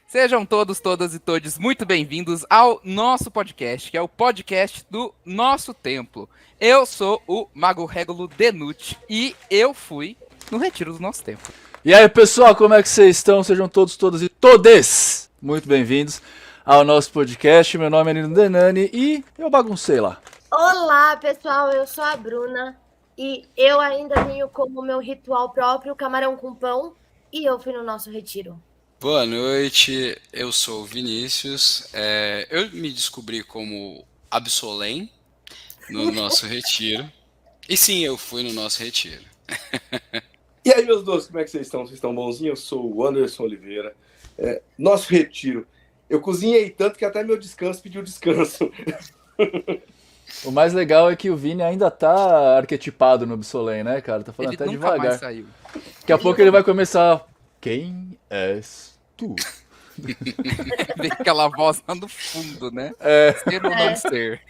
Sejam todos, todas e todes muito bem-vindos ao nosso podcast, que é o podcast do nosso templo. Eu sou o Mago Régulo Denute e eu fui no retiro do nosso templo. E aí, pessoal, como é que vocês estão? Sejam todos, todas e todes muito bem-vindos ao nosso podcast. Meu nome é Nino Denani e eu baguncei lá. Olá, pessoal, eu sou a Bruna e eu ainda tenho como meu ritual próprio camarão com pão e eu fui no nosso retiro. Boa noite, eu sou o Vinícius. Eu me descobri como Absolem no nosso retiro. E sim, eu fui no nosso retiro. E aí, meus doces, como é que vocês estão? Vocês estão bonzinhos? Eu sou o Anderson Oliveira. Nosso retiro. Eu cozinhei tanto que até meu descanso pediu descanso. O mais legal é que o Vini ainda tá arquetipado no Absolem, né, cara? Tá falando Ele até nunca devagar. mais saiu. Daqui a pouco ele vai começar. Quem és tu? Vem aquela voz lá no fundo, né? Ser ou não ser.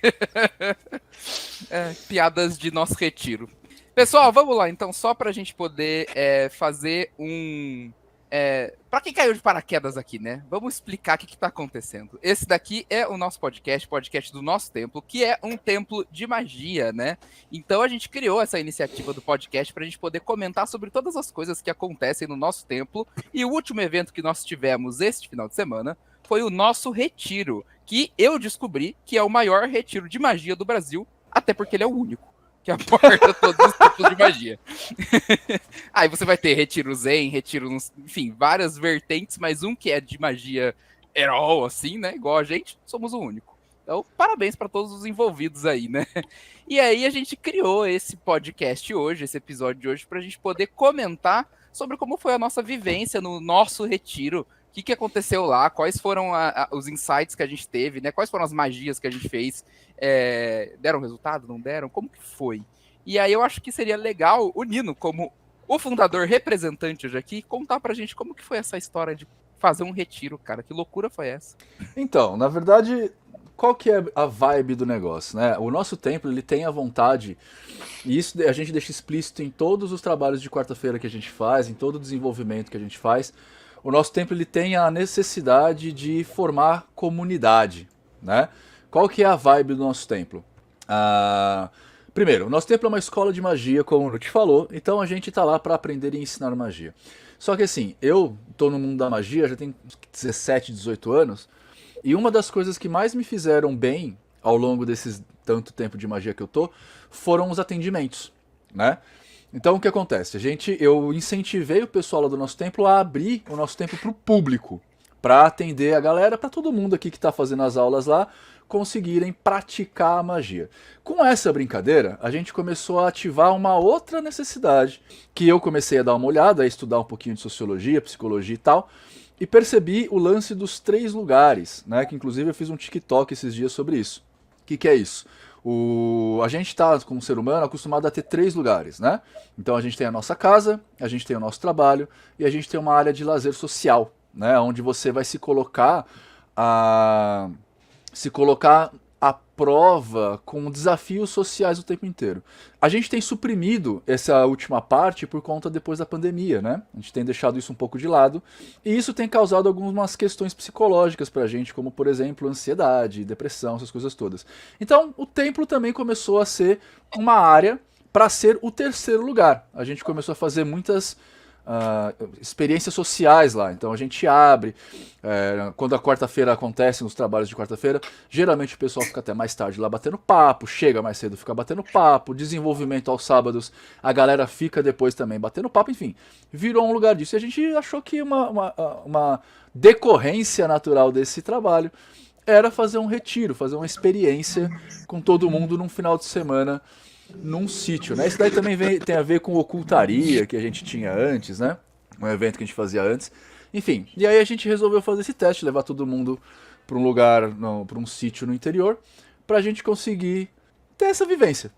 Piadas de nosso retiro. Pessoal, vamos lá, então, só pra gente poder fazer um... pra quem caiu de paraquedas aqui, né? Vamos explicar o que tá acontecendo. Esse daqui é o nosso podcast do nosso templo, que é um templo de magia, né? Então a gente criou essa iniciativa do podcast pra gente poder comentar sobre todas as coisas que acontecem no nosso templo. E o último evento que nós tivemos este final de semana foi o nosso retiro, que eu descobri que é o maior retiro de magia do Brasil, até porque ele é o único que aborda todos os tipos de magia. Aí você vai ter retiro zen, retiro, enfim, várias vertentes, mas um que é de magia herói, assim, né? Igual a gente, somos o único. Então, parabéns para todos os envolvidos aí, né? E aí a gente criou esse podcast hoje, esse episódio de hoje, para a gente poder comentar sobre como foi a nossa vivência no nosso retiro, o que aconteceu lá, quais foram os insights que a gente teve, né? Quais foram as magias que a gente fez, deram resultado, não deram? Como que foi? E aí eu acho que seria legal o Nino, como o fundador representante hoje aqui, contar pra gente como que foi essa história de fazer um retiro, cara. Que loucura foi essa? Então, na verdade, qual que é a vibe do negócio, né? O nosso templo, ele tem a vontade, e isso a gente deixa explícito em todos os trabalhos de quarta-feira que a gente faz, em todo o desenvolvimento que a gente faz. O nosso templo, ele tem a necessidade de formar comunidade, né? Qual que é a vibe do nosso templo? Primeiro, o nosso templo é uma escola de magia, como o Nuti falou, então a gente tá lá para aprender e ensinar magia. Só que assim, eu tô no mundo da magia, já tenho 17, 18 anos, e uma das coisas que mais me fizeram bem ao longo desses tanto tempo de magia que eu tô, foram os atendimentos, né? Então o que acontece? Eu incentivei o pessoal lá do nosso templo a abrir o nosso templo para o público, para atender a galera, para todo mundo aqui que está fazendo as aulas lá conseguirem praticar a magia. Com essa brincadeira, a gente começou a ativar uma outra necessidade, que eu comecei a dar uma olhada, a estudar um pouquinho de sociologia, psicologia e tal, e percebi o lance dos 3 lugares, né? Que inclusive eu fiz um TikTok esses dias sobre isso. O que é isso? A gente está, como ser humano, acostumado a ter 3 lugares, né? Então a gente tem a nossa casa, a gente tem o nosso trabalho e a gente tem uma área de lazer social, né? Onde você vai se colocar à prova com desafios sociais o tempo inteiro. A gente tem suprimido essa última parte por conta depois da pandemia, né? A gente tem deixado isso um pouco de lado e isso tem causado algumas questões psicológicas pra gente, como por exemplo ansiedade, depressão, essas coisas todas. Então o templo também começou a ser uma área para ser o 3º lugar. A gente começou a fazer muitas experiências sociais lá. Então a gente abre, quando a quarta-feira acontece, nos trabalhos de quarta-feira, geralmente o pessoal fica até mais tarde lá batendo papo, chega mais cedo, fica batendo papo, desenvolvimento aos sábados, a galera fica depois também batendo papo, enfim, virou um lugar disso. E a gente achou que uma decorrência natural desse trabalho era fazer um retiro, fazer uma experiência com todo mundo num final de semana num sítio, né? Isso daí também tem a ver com ocultaria que a gente tinha antes, né? Um evento que a gente fazia antes. Enfim, e aí a gente resolveu fazer esse teste, levar todo mundo para um lugar, para um sítio no interior, pra gente conseguir ter essa vivência.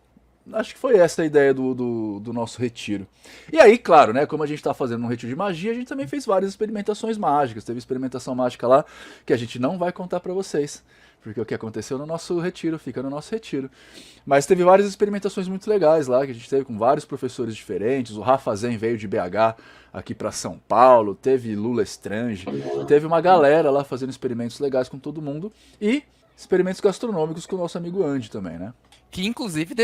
acho que foi essa a ideia do nosso retiro. E aí, claro, né, como a gente tá fazendo um retiro de magia, a gente também fez várias experimentações mágicas. Teve experimentação mágica lá que a gente não vai contar pra vocês, porque o que aconteceu no nosso retiro fica no nosso retiro. Mas teve várias experimentações muito legais lá, que a gente teve com vários professores diferentes. O Rafa Zen veio de BH aqui para São Paulo, teve Lula Strange, teve uma galera lá fazendo experimentos legais com todo mundo e experimentos gastronômicos com o nosso amigo Andy também, né? Que inclusive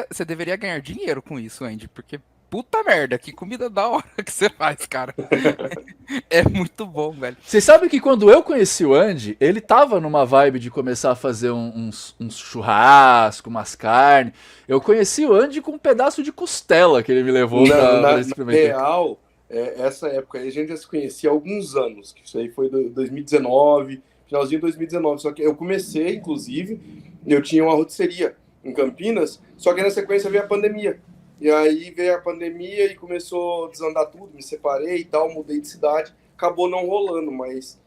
você deveria ganhar dinheiro com isso, Andy, porque puta merda, que comida da hora que você faz, cara. É muito bom, velho. Vocês sabem que quando eu conheci o Andy, ele tava numa vibe de começar a fazer uns churrasco, umas carnes. Eu conheci o Andy com um pedaço de costela que ele me levou pra experimentar. Real, essa época aí a gente já se conhecia há alguns anos, que isso aí foi 2019, finalzinho de 2019. Só que eu comecei, inclusive, eu tinha uma rotisseria em Campinas, só que na sequência veio a pandemia. E aí veio a pandemia e começou a desandar tudo, me separei e tal, mudei de cidade, acabou não rolando, mas...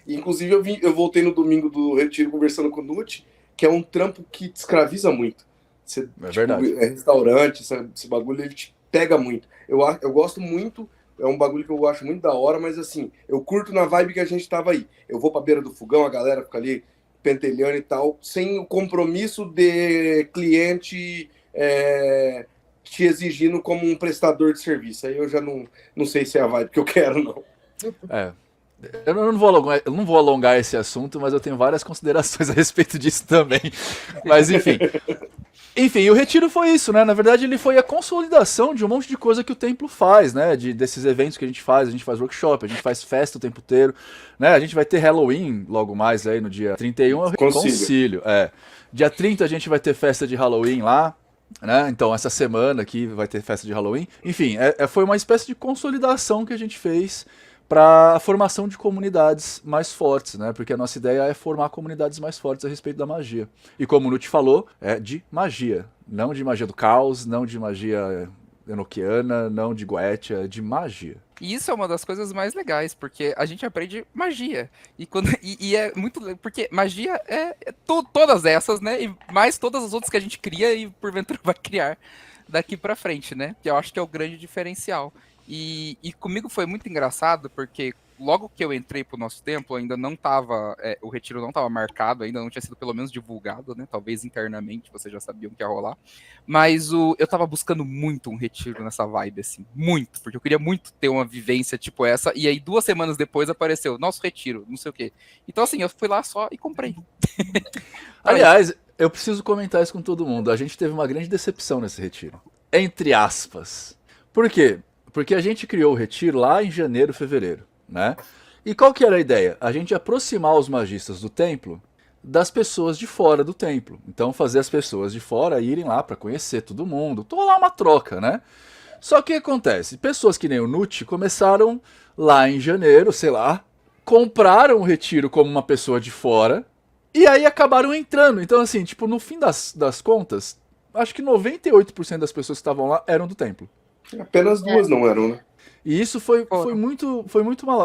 inclusive eu voltei no domingo do retiro conversando com o Nuti, que é um trampo que te escraviza muito. Você, verdade. Restaurante, esse bagulho, ele te pega muito. Eu gosto muito, é um bagulho que eu acho muito da hora, mas assim, eu curto na vibe que a gente tava aí. Eu vou pra beira do fogão, a galera fica ali pentelhando e tal, sem o compromisso de cliente te exigindo como um prestador de serviço. Aí eu já não sei se é a vibe que eu quero, não. Eu não vou alongar esse assunto, mas eu tenho várias considerações a respeito disso também. Mas enfim. Enfim, o retiro foi isso, né? Na verdade, ele foi a consolidação de um monte de coisa que o templo faz, né? Desses eventos que a gente faz workshop, a gente faz festa o tempo inteiro, né? A gente vai ter Halloween logo mais aí no dia 31, é o concílio. Dia 30 a gente vai ter festa de Halloween lá, né? Então essa semana aqui vai ter festa de Halloween. Enfim, foi uma espécie de consolidação que a gente fez para a formação de comunidades mais fortes, né? Porque a nossa ideia é formar comunidades mais fortes a respeito da magia. E como o Nuti falou, é de magia. Não de magia do caos, não de magia enoquiana, não de Goetia, de magia. E isso é uma das coisas mais legais, porque a gente aprende magia. E é muito... Porque magia todas essas, né? E mais todas as outras que a gente cria e porventura vai criar daqui pra frente, né? Que eu acho que é o grande diferencial. E comigo foi muito engraçado, porque logo que eu entrei pro nosso templo, ainda não tava, o retiro não tava marcado, ainda não tinha sido pelo menos divulgado, né? Talvez internamente vocês já sabiam que ia rolar. Mas eu tava buscando muito um retiro nessa vibe, assim, muito, porque eu queria muito ter uma vivência tipo essa, e aí 2 semanas depois apareceu, nosso retiro, não sei o quê. Então assim, eu fui lá só e comprei. Aliás, eu preciso comentar isso com todo mundo, a gente teve uma grande decepção nesse retiro. Entre aspas. Por quê? Porque a gente criou o retiro lá em janeiro, fevereiro, né? E qual que era a ideia? A gente aproximar os magistas do templo das pessoas de fora do templo. Então fazer as pessoas de fora irem lá para conhecer todo mundo. Rolar uma troca, né? Só que o que acontece? Pessoas que nem o Nuti começaram lá em janeiro, sei lá, compraram o retiro como uma pessoa de fora e aí acabaram entrando. Então assim, tipo, no fim das contas, acho que 98% das pessoas que estavam lá eram do templo. Apenas 2 não eram, né? E isso foi muito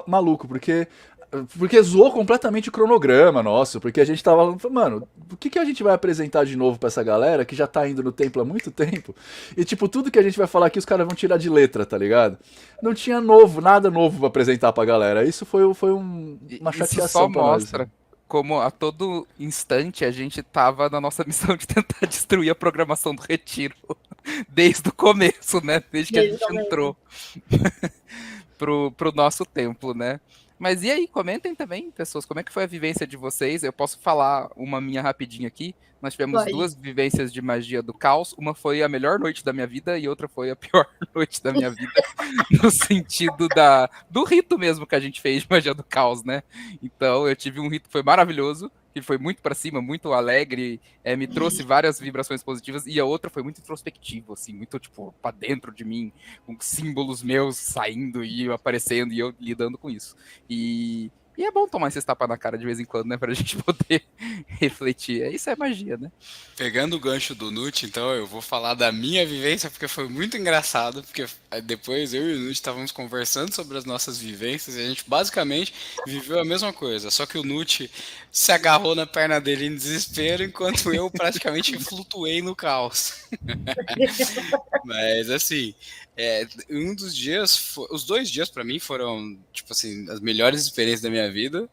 maluco, porque zoou completamente o cronograma nosso, porque a gente tava falando, mano, o que a gente vai apresentar de novo pra essa galera que já tá indo no templo há muito tempo? E tipo, tudo que a gente vai falar aqui os caras vão tirar de letra, tá ligado? Não tinha nada novo pra apresentar pra galera. Isso foi uma chateação isso só pra nós. Mostra como a todo instante a gente tava na nossa missão de tentar destruir a programação do retiro. Desde o começo, né? Desde que a gente entrou pro nosso templo, né? Mas e aí, comentem também, pessoas, como é que foi a vivência de vocês? Eu posso falar uma minha rapidinho aqui. Nós tivemos 2 vivências de magia do caos. Uma foi a melhor noite da minha vida e outra foi a pior noite da minha vida. No sentido do rito mesmo que a gente fez de magia do caos, né? Então, eu tive um rito que foi maravilhoso, que foi muito pra cima, muito alegre, me trouxe várias vibrações positivas, e a outra foi muito introspectivo, assim, muito, tipo, pra dentro de mim, com símbolos meus saindo e aparecendo, e eu lidando com isso. E E é bom tomar esses tapas na cara de vez em quando, né? Pra gente poder refletir. Isso é magia, né? Pegando o gancho do Nut, então eu vou falar da minha vivência, porque foi muito engraçado, porque depois eu e o Nut estávamos conversando sobre as nossas vivências e a gente basicamente viveu a mesma coisa, só que o Nut se agarrou na perna dele em desespero, enquanto eu praticamente flutuei no caos. Mas assim, um dos dias, os 2 dias pra mim foram, tipo assim, as melhores experiências da minha vida.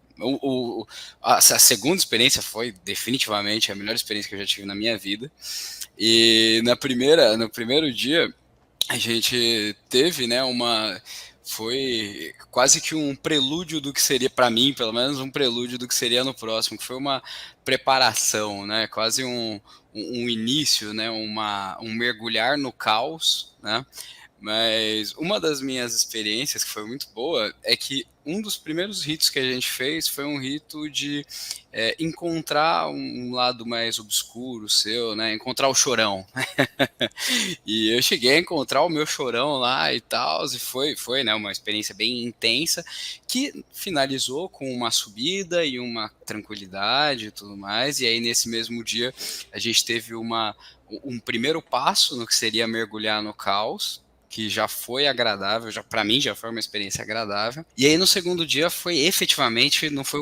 A segunda experiência foi definitivamente a melhor experiência que eu já tive na minha vida. E no primeiro dia, a gente teve, né, foi quase que um prelúdio do que seria para mim, pelo menos um prelúdio do que seria no próximo, que foi uma preparação, né, quase um início, né, um mergulhar no caos, né. Mas uma das minhas experiências que foi muito boa é que um dos primeiros ritos que a gente fez foi um rito de encontrar um lado mais obscuro seu, né? Encontrar o chorão. E eu cheguei a encontrar o meu chorão lá e tal, e foi, né, uma experiência bem intensa, que finalizou com uma subida e uma tranquilidade e tudo mais. E aí, nesse mesmo dia, a gente teve um primeiro passo no que seria mergulhar no caos, que já foi agradável, já para mim já foi uma experiência agradável. E aí no segundo dia foi efetivamente, não foi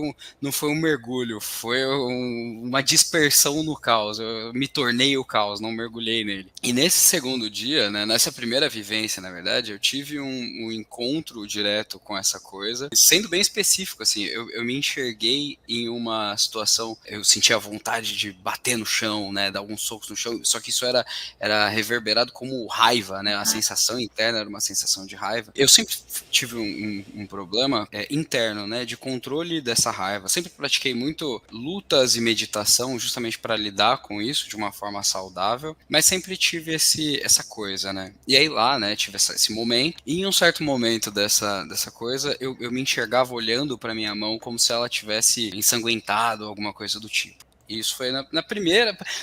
um mergulho, foi uma dispersão no caos. Eu me tornei o caos, não mergulhei nele. E nesse segundo dia, né, nessa primeira vivência, na verdade, eu tive um encontro direto com essa coisa, sendo bem específico, assim, eu me enxerguei em uma situação, eu sentia a vontade de bater no chão, né, dar alguns socos no chão, só que isso era reverberado como raiva, né, a sensação interna era uma sensação de raiva. Eu sempre tive um problema interno, né, de controle dessa raiva. Sempre pratiquei muito lutas e meditação justamente para lidar com isso de uma forma saudável, mas sempre tive essa coisa, né. E aí lá, né, tive esse momento, e em um certo momento dessa coisa, eu me enxergava olhando para minha mão como se ela tivesse ensanguentado, alguma coisa do tipo. E isso foi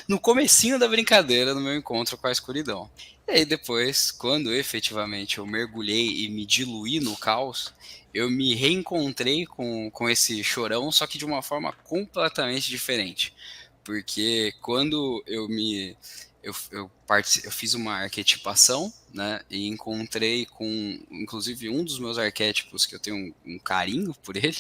no comecinho da brincadeira, no meu encontro com a escuridão. E aí depois, quando efetivamente eu mergulhei e me diluí no caos, eu me reencontrei com esse chorão, só que de uma forma completamente diferente. Porque quando eu fiz uma arquetipação, né, e encontrei com, inclusive, um dos meus arquétipos, que eu tenho um carinho por ele,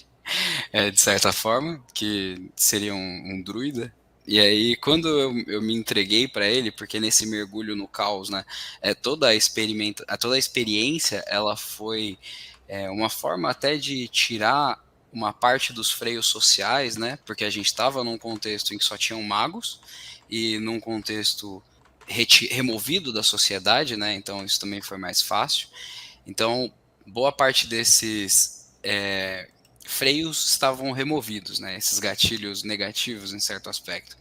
de certa forma, que seria um druida. E aí, quando eu me entreguei para ele, porque nesse mergulho no caos, né, toda a experiência, ela foi uma forma até de tirar uma parte dos freios sociais, né, porque a gente estava num contexto em que só tinham magos, e num contexto removido da sociedade, né, então isso também foi mais fácil. Então, boa parte desses freios estavam removidos, né? Esses gatilhos negativos em certo aspecto.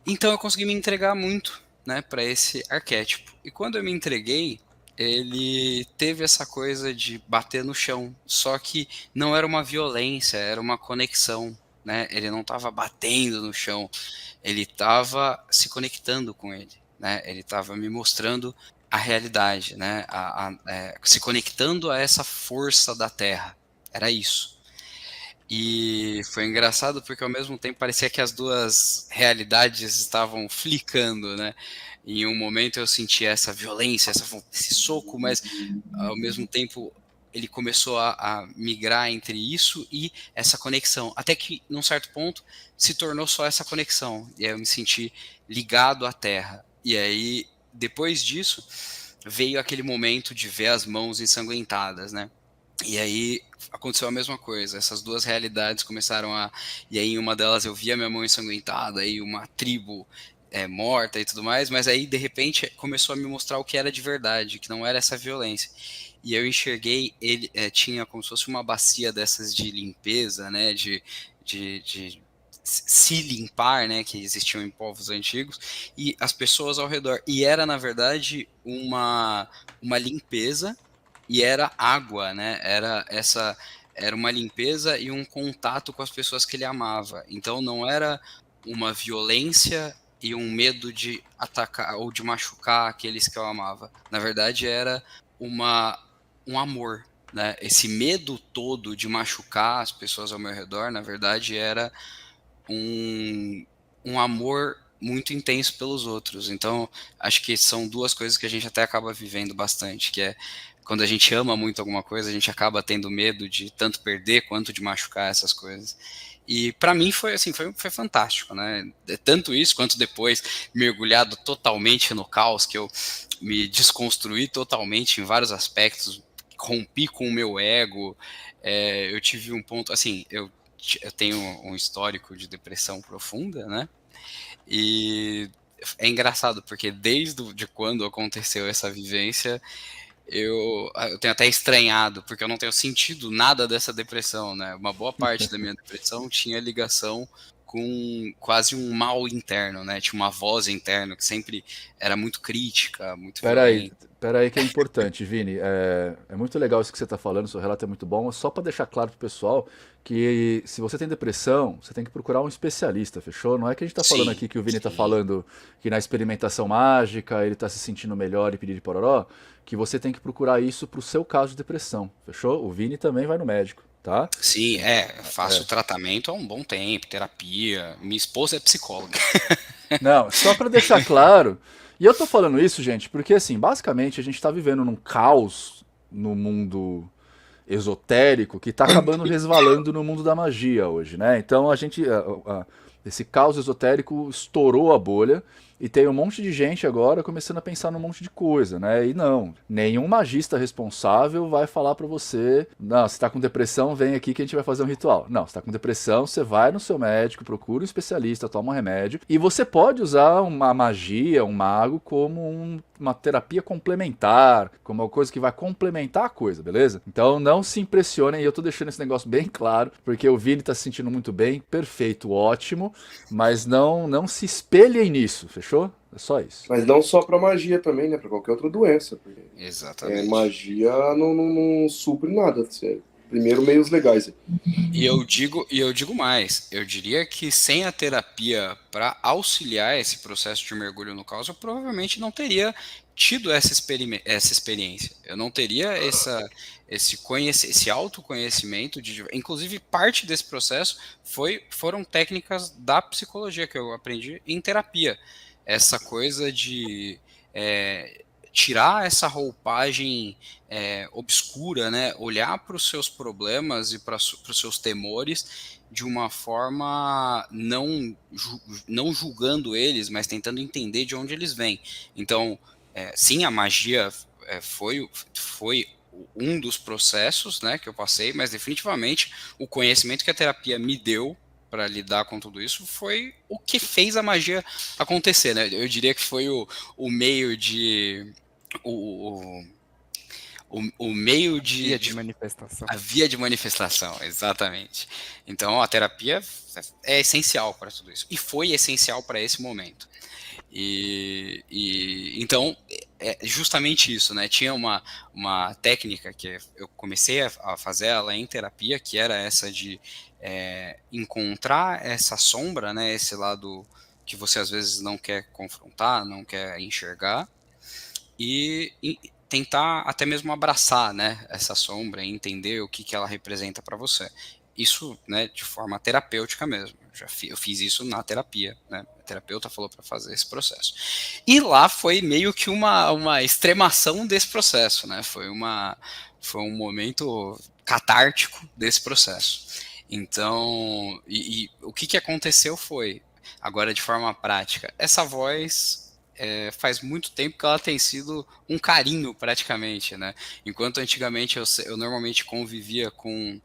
Então eu consegui me entregar muito, né, para esse arquétipo. E quando eu me entreguei, ele teve essa coisa de bater no chão, só que não era uma violência, era uma conexão, né? Ele não estava batendo no chão, ele estava se conectando com ele, né? Ele estava me mostrando a realidade, né? Se conectando a essa força da Terra. Era isso. E foi engraçado porque ao mesmo tempo parecia que as duas realidades estavam flicando, né? Em um momento eu senti essa violência, esse soco, mas ao mesmo tempo ele começou a migrar entre isso e essa conexão, até que num certo ponto se tornou só essa conexão, e aí eu me senti ligado à Terra. E aí, depois disso, veio aquele momento de ver as mãos ensanguentadas, né? E aí aconteceu a mesma coisa, essas duas realidades começaram e aí em uma delas eu via minha mão ensanguentada, aí uma tribo morta e tudo mais, mas aí de repente começou a me mostrar o que era de verdade, que não era essa violência. E eu enxerguei, ele tinha como se fosse uma bacia dessas de limpeza, né, de se limpar, né, que existiam em povos antigos, e as pessoas ao redor. E era, na verdade, uma limpeza, e era água, né, era uma limpeza e um contato com as pessoas que ele amava. Então não era uma violência e um medo de atacar ou de machucar aqueles que eu amava. Na verdade, era um amor, né? Esse medo todo de machucar as pessoas ao meu redor, na verdade, era um amor muito intenso pelos outros. Então, acho que são duas coisas que a gente até acaba vivendo bastante, que é quando a gente ama muito alguma coisa, a gente acaba tendo medo de tanto perder quanto de machucar essas coisas. E para mim foi assim, foi fantástico, né? Tanto isso quanto depois mergulhado totalmente no caos, que eu me desconstruí totalmente em vários aspectos, rompi com o meu ego. Eu tive um ponto, assim, eu tenho um histórico de depressão profunda, né? E é engraçado, porque desde de quando aconteceu essa vivência, eu tenho até estranhado, porque eu não tenho sentido nada dessa depressão, né? Uma boa parte da minha depressão tinha ligação com quase um mal interno, né? Tinha uma voz interna que sempre era muito crítica, muito violenta. Pera aí que é importante, Vini. É muito legal isso que você está falando, seu relato é muito bom. Só para deixar claro pro pessoal que se você tem depressão, você tem que procurar um especialista, fechou? Não é que a gente está falando Sim, aqui que o Vini está sim. falando que na experimentação mágica ele está se sentindo melhor e pedir de pororó, que você tem que procurar isso pro seu caso de depressão, fechou? O Vini também vai no médico, tá? Sim, faço tratamento há um bom tempo, terapia. Minha esposa é psicóloga. Não, só para deixar claro. E eu tô falando isso, gente, porque assim, basicamente a gente tá vivendo num caos no mundo esotérico que tá acabando resvalando no mundo da magia hoje, né? Então a gente esse caos esotérico estourou a bolha e tem um monte de gente agora começando a pensar num monte de coisa, né? E não, nenhum magista responsável vai falar pra você, não, você tá com depressão, vem aqui que a gente vai fazer um ritual. Não, você tá com depressão, você vai no seu médico, procura um especialista, toma um remédio e você pode usar uma magia, um mago como uma terapia complementar, como uma coisa que vai complementar a coisa, beleza? Então não se impressionem, e eu tô deixando esse negócio bem claro, porque o Vini tá se sentindo muito bem, perfeito, ótimo, mas não se espelhem nisso, fechou? É só isso. Mas não só para magia também, né? Para qualquer outra doença. Porque Exatamente. magia não supre nada, sério. Primeiro, meios legais. E eu digo mais, eu diria que sem a terapia para auxiliar esse processo de mergulho no caos, eu provavelmente não teria tido essa experiência. Eu não teria esse autoconhecimento. Inclusive, parte desse processo foram técnicas da psicologia que eu aprendi em terapia. Essa coisa de tirar essa roupagem obscura, né? Olhar para os seus problemas e para os seus temores de uma forma não julgando eles, mas tentando entender de onde eles vêm. Então, sim, a magia foi um dos processos, né, que eu passei, mas definitivamente o conhecimento que a terapia me deu para lidar com tudo isso foi o que fez a magia acontecer, né? Eu diria que foi o meio de o meio Via de manifestação. a via de manifestação, exatamente. Então a terapia é essencial para tudo isso e foi essencial para esse momento. Então é justamente isso, né? Tinha uma técnica que eu comecei a fazer ela em terapia, que era essa de encontrar essa sombra, né? Esse lado que você às vezes não quer confrontar, não quer enxergar, e tentar até mesmo abraçar, né, essa sombra e entender o que ela representa para você. Isso, né, de forma terapêutica mesmo. Eu fiz isso na terapia, né? A terapeuta falou para fazer esse processo. E lá foi meio que uma extremação desse processo, né? Foi um momento catártico desse processo. Então, o que aconteceu foi, agora de forma prática, essa voz faz muito tempo que ela tem sido um carinho praticamente, né? Enquanto antigamente eu normalmente convivia com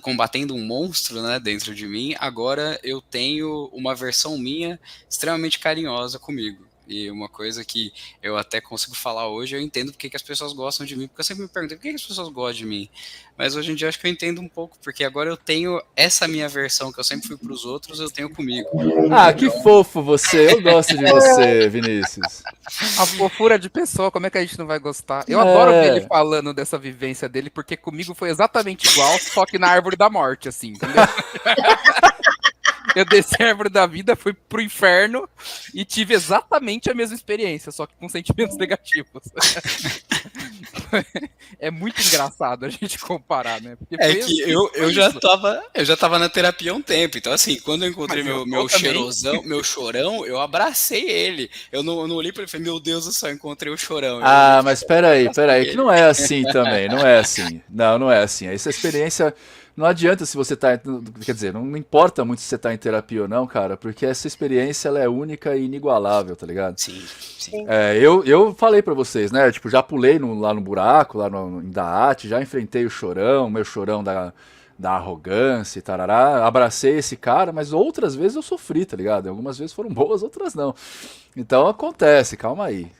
combatendo um monstro, né, dentro de mim, agora eu tenho uma versão minha extremamente carinhosa comigo. E uma coisa que eu até consigo falar hoje, eu entendo porque que as pessoas gostam de mim, porque eu sempre me perguntei por que as pessoas gostam de mim. Mas hoje em dia eu acho que eu entendo um pouco, porque agora eu tenho essa minha versão que eu sempre fui para os outros, eu tenho comigo. Ah, que fofo você, eu gosto de você, Vinícius. A fofura de pessoa, como é que a gente não vai gostar? Eu adoro ver ele falando dessa vivência dele, porque comigo foi exatamente igual, só que na árvore da morte, assim, entendeu? Eu desci a árvore da vida, fui pro inferno e tive exatamente a mesma experiência, só que com sentimentos negativos. é muito engraçado a gente comparar, né? Porque É foi que assim, eu foi já isso. tava na terapia há um tempo, então assim, quando eu encontrei Mas eu meu também. cheirosão, meu chorão, eu abracei ele. Eu não olhei pra ele e falei, meu Deus do céu, encontrei o chorão. Eu olhei Ah, pro mas chorão e abracei peraí, que ele. não é assim também, não é assim. Não, não é assim. Essa experiência, não adianta se você tá, quer dizer, não importa muito se você tá em terapia ou não, cara, porque essa experiência ela é única e inigualável, tá ligado? Sim, sim. Sim. Eu falei pra vocês, né, tipo, já pulei lá no buraco, lá em Daat, já enfrentei o chorão, meu chorão da arrogância e tarará, abracei esse cara, mas outras vezes eu sofri, tá ligado? Algumas vezes foram boas, outras não. Então acontece, calma aí,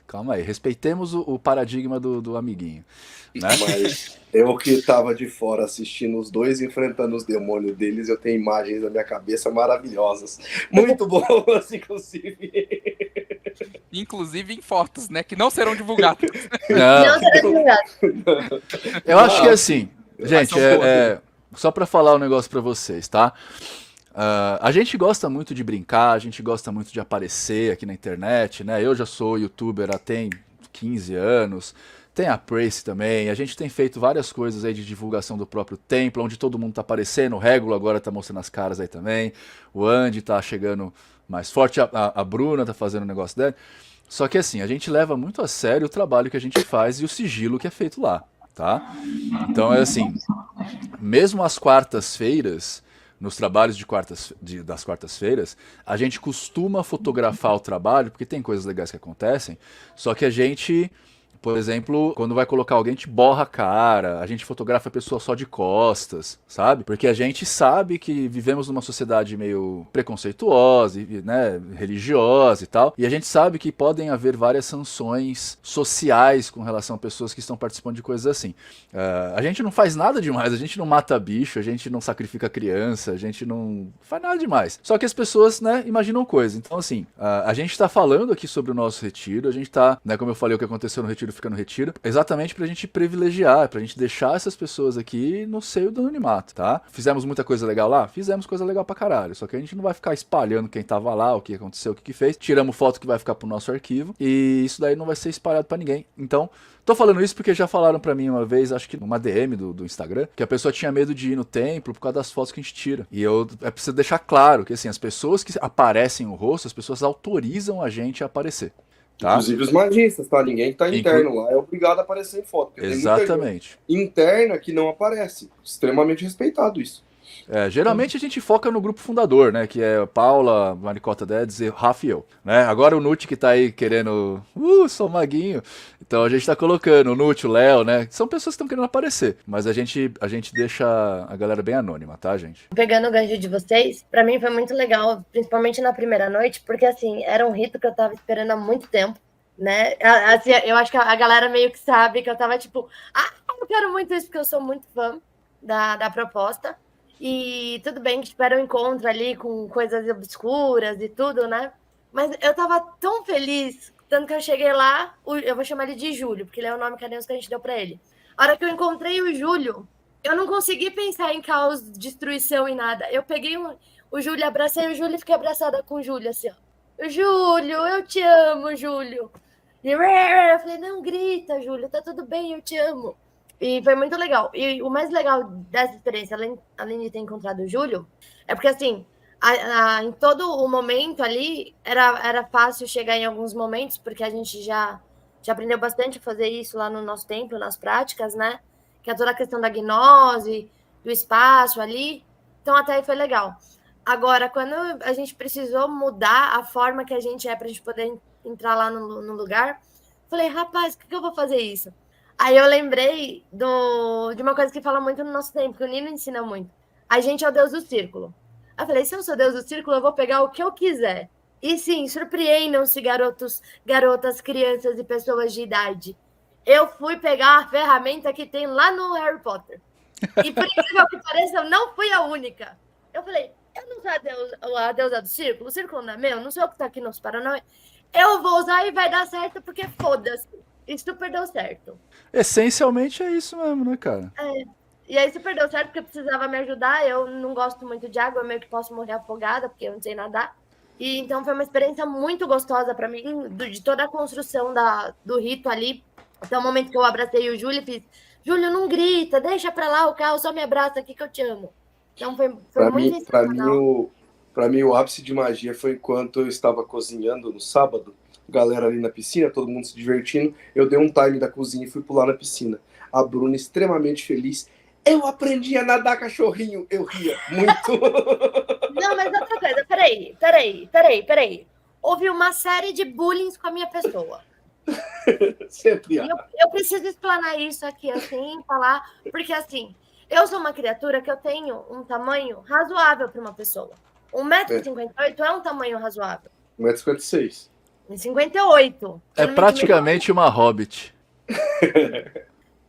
respeitemos o paradigma do amiguinho, né? Mas eu que tava de fora assistindo os dois enfrentando os demônios deles, eu tenho imagens na minha cabeça maravilhosas. Muito boas, inclusive. Inclusive em fotos, né? Que não serão divulgadas. Não, Não será divulgado. eu acho que é assim, gente, são boas. só pra falar um negócio pra vocês, tá? A gente gosta muito de brincar, a gente gosta muito de aparecer aqui na internet, né? Eu já sou youtuber há tem 15 anos, tem a Prace também, a gente tem feito várias coisas aí de divulgação do próprio templo, onde todo mundo tá aparecendo, o Régulo agora tá mostrando as caras aí também, o Andy tá chegando mais forte, a Bruna tá fazendo o negócio dela. Só que assim, a gente leva muito a sério o trabalho que a gente faz e o sigilo que é feito lá, tá? Então é assim, mesmo às quartas-feiras, nos trabalhos das quartas-feiras, a gente costuma fotografar o trabalho, porque tem coisas legais que acontecem, só que a gente, por exemplo, quando vai colocar alguém, a gente borra a cara, a gente fotografa a pessoa só de costas, sabe? Porque a gente sabe que vivemos numa sociedade meio preconceituosa, né, religiosa e tal, e a gente sabe que podem haver várias sanções sociais com relação a pessoas que estão participando de coisas assim. A gente não faz nada demais, a gente não mata bicho, a gente não sacrifica criança, a gente não faz nada demais. Só que as pessoas, né, imaginam coisa. Então, assim, a gente tá falando aqui sobre o nosso retiro, a gente tá, né, como eu falei, o que aconteceu no retiro fica no retiro, exatamente pra gente privilegiar, pra gente deixar essas pessoas aqui no seio do anonimato, tá? Fizemos muita coisa legal lá? Fizemos coisa legal pra caralho, só que a gente não vai ficar espalhando quem tava lá, o que aconteceu, o que fez, tiramos foto que vai ficar pro nosso arquivo, e isso daí não vai ser espalhado pra ninguém. Então, tô falando isso porque já falaram pra mim uma vez, acho que numa DM do Instagram, que a pessoa tinha medo de ir no templo por causa das fotos que a gente tira. E é preciso deixar claro que, assim, as pessoas que aparecem o rosto, as pessoas autorizam a gente a aparecer. Tá? Inclusive os magistas, tá? Ninguém que tá interno lá é obrigado a aparecer em foto. Exatamente. Tem muita gente interna que não aparece. Extremamente respeitado isso. Geralmente a gente foca no grupo fundador, né? Que é Paula, Maricota Dedes e Rafa e eu. Né? Agora o Nute que tá aí querendo. Sou maguinho. Então a gente tá colocando o Nute, o Léo, né? São pessoas que estão querendo aparecer. Mas a gente deixa a galera bem anônima, tá, gente? Pegando o gancho de vocês, pra mim foi muito legal, principalmente na primeira noite, porque assim, era um rito que eu tava esperando há muito tempo, né? Assim, eu acho que a galera meio que sabe que eu tava tipo, eu quero muito isso, porque eu sou muito fã da proposta. E tudo bem que espera um encontro ali com coisas obscuras e tudo, né? Mas eu tava tão feliz, tanto que eu cheguei lá, eu vou chamar ele de Júlio, porque ele é o nome carinhoso que a gente deu pra ele. A hora que eu encontrei o Júlio, eu não consegui pensar em caos, destruição e nada. Eu peguei o Júlio, abracei o Júlio e fiquei abraçada com o Júlio, assim, ó. Júlio, eu te amo, Júlio. E eu falei, não grita, Júlio, tá tudo bem, eu te amo. E foi muito legal. E o mais legal dessa experiência, além de ter encontrado o Júlio, é porque, assim, em todo o momento ali, era fácil chegar em alguns momentos, porque a gente já aprendeu bastante a fazer isso lá no nosso templo, nas práticas, né? Que é toda a questão da gnose, do espaço ali. Então, até aí foi legal. Agora, quando a gente precisou mudar a forma que a gente é pra gente poder entrar lá no lugar, falei, rapaz, por que eu vou fazer isso? Aí eu lembrei de uma coisa que fala muito no nosso tempo, que o Nino ensina muito. A gente é o deus do círculo. Aí eu falei, se eu sou deus do círculo, eu vou pegar o que eu quiser. E sim, surpreendam-se, garotas, crianças e pessoas de idade. Eu fui pegar a ferramenta que tem lá no Harry Potter. E por incrível que pareça, eu não fui a única. Eu falei, eu não sou a deusa do círculo, o círculo não é meu, não sou eu que tô aqui nos Paranauê. Eu vou usar e vai dar certo, porque foda-se. E super deu certo. Essencialmente é isso mesmo, né, cara? E aí super deu certo, porque precisava me ajudar. Eu não gosto muito de água, eu meio que posso morrer afogada, porque eu não sei nadar. E então foi uma experiência muito gostosa para mim, de toda a construção do rito ali, Até o momento que eu abracei o Júlio e fiz, Júlio, não grita, deixa pra lá o carro, só me abraça aqui que eu te amo. Então foi Para muito mim, para mim, sensacional. para mim, o ápice de magia foi enquanto eu estava cozinhando no sábado, galera ali na piscina, todo mundo se divertindo. Eu dei um time da cozinha e fui pular na piscina. A Bruna extremamente feliz. Eu aprendi a nadar cachorrinho. Eu ria muito. Não, mas outra coisa, peraí. Houve uma série de bullying com a minha pessoa. Sempre E há. eu preciso explanar isso aqui, assim, falar, porque assim, eu sou uma criatura que eu tenho um tamanho razoável para uma pessoa. 1,58 m é um tamanho razoável. 1,56 m. 1,58 m. É praticamente uma hobbit.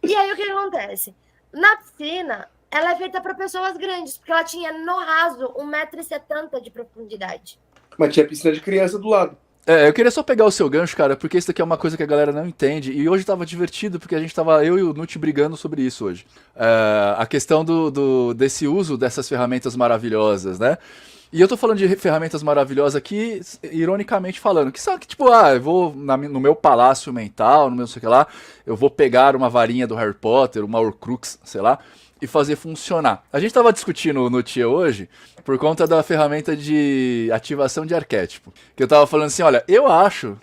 E aí o que acontece? Na piscina, ela é feita para pessoas grandes, porque ela tinha no raso 1,70 m de profundidade. Mas tinha piscina de criança do lado. Eu queria só pegar o seu gancho, cara, porque isso daqui é uma coisa que a galera não entende. E hoje tava divertido, porque eu e o Nuti brigando sobre isso hoje. A questão desse uso dessas ferramentas maravilhosas, né? E eu tô falando de ferramentas maravilhosas aqui, ironicamente falando, que são que, tipo, eu vou no meu palácio mental, no meu não sei o que lá, eu vou pegar uma varinha do Harry Potter, uma Horcrux, sei lá, e fazer funcionar. A gente tava discutindo no Tia hoje, por conta da ferramenta de ativação de arquétipo, que eu tava falando assim, olha, eu acho,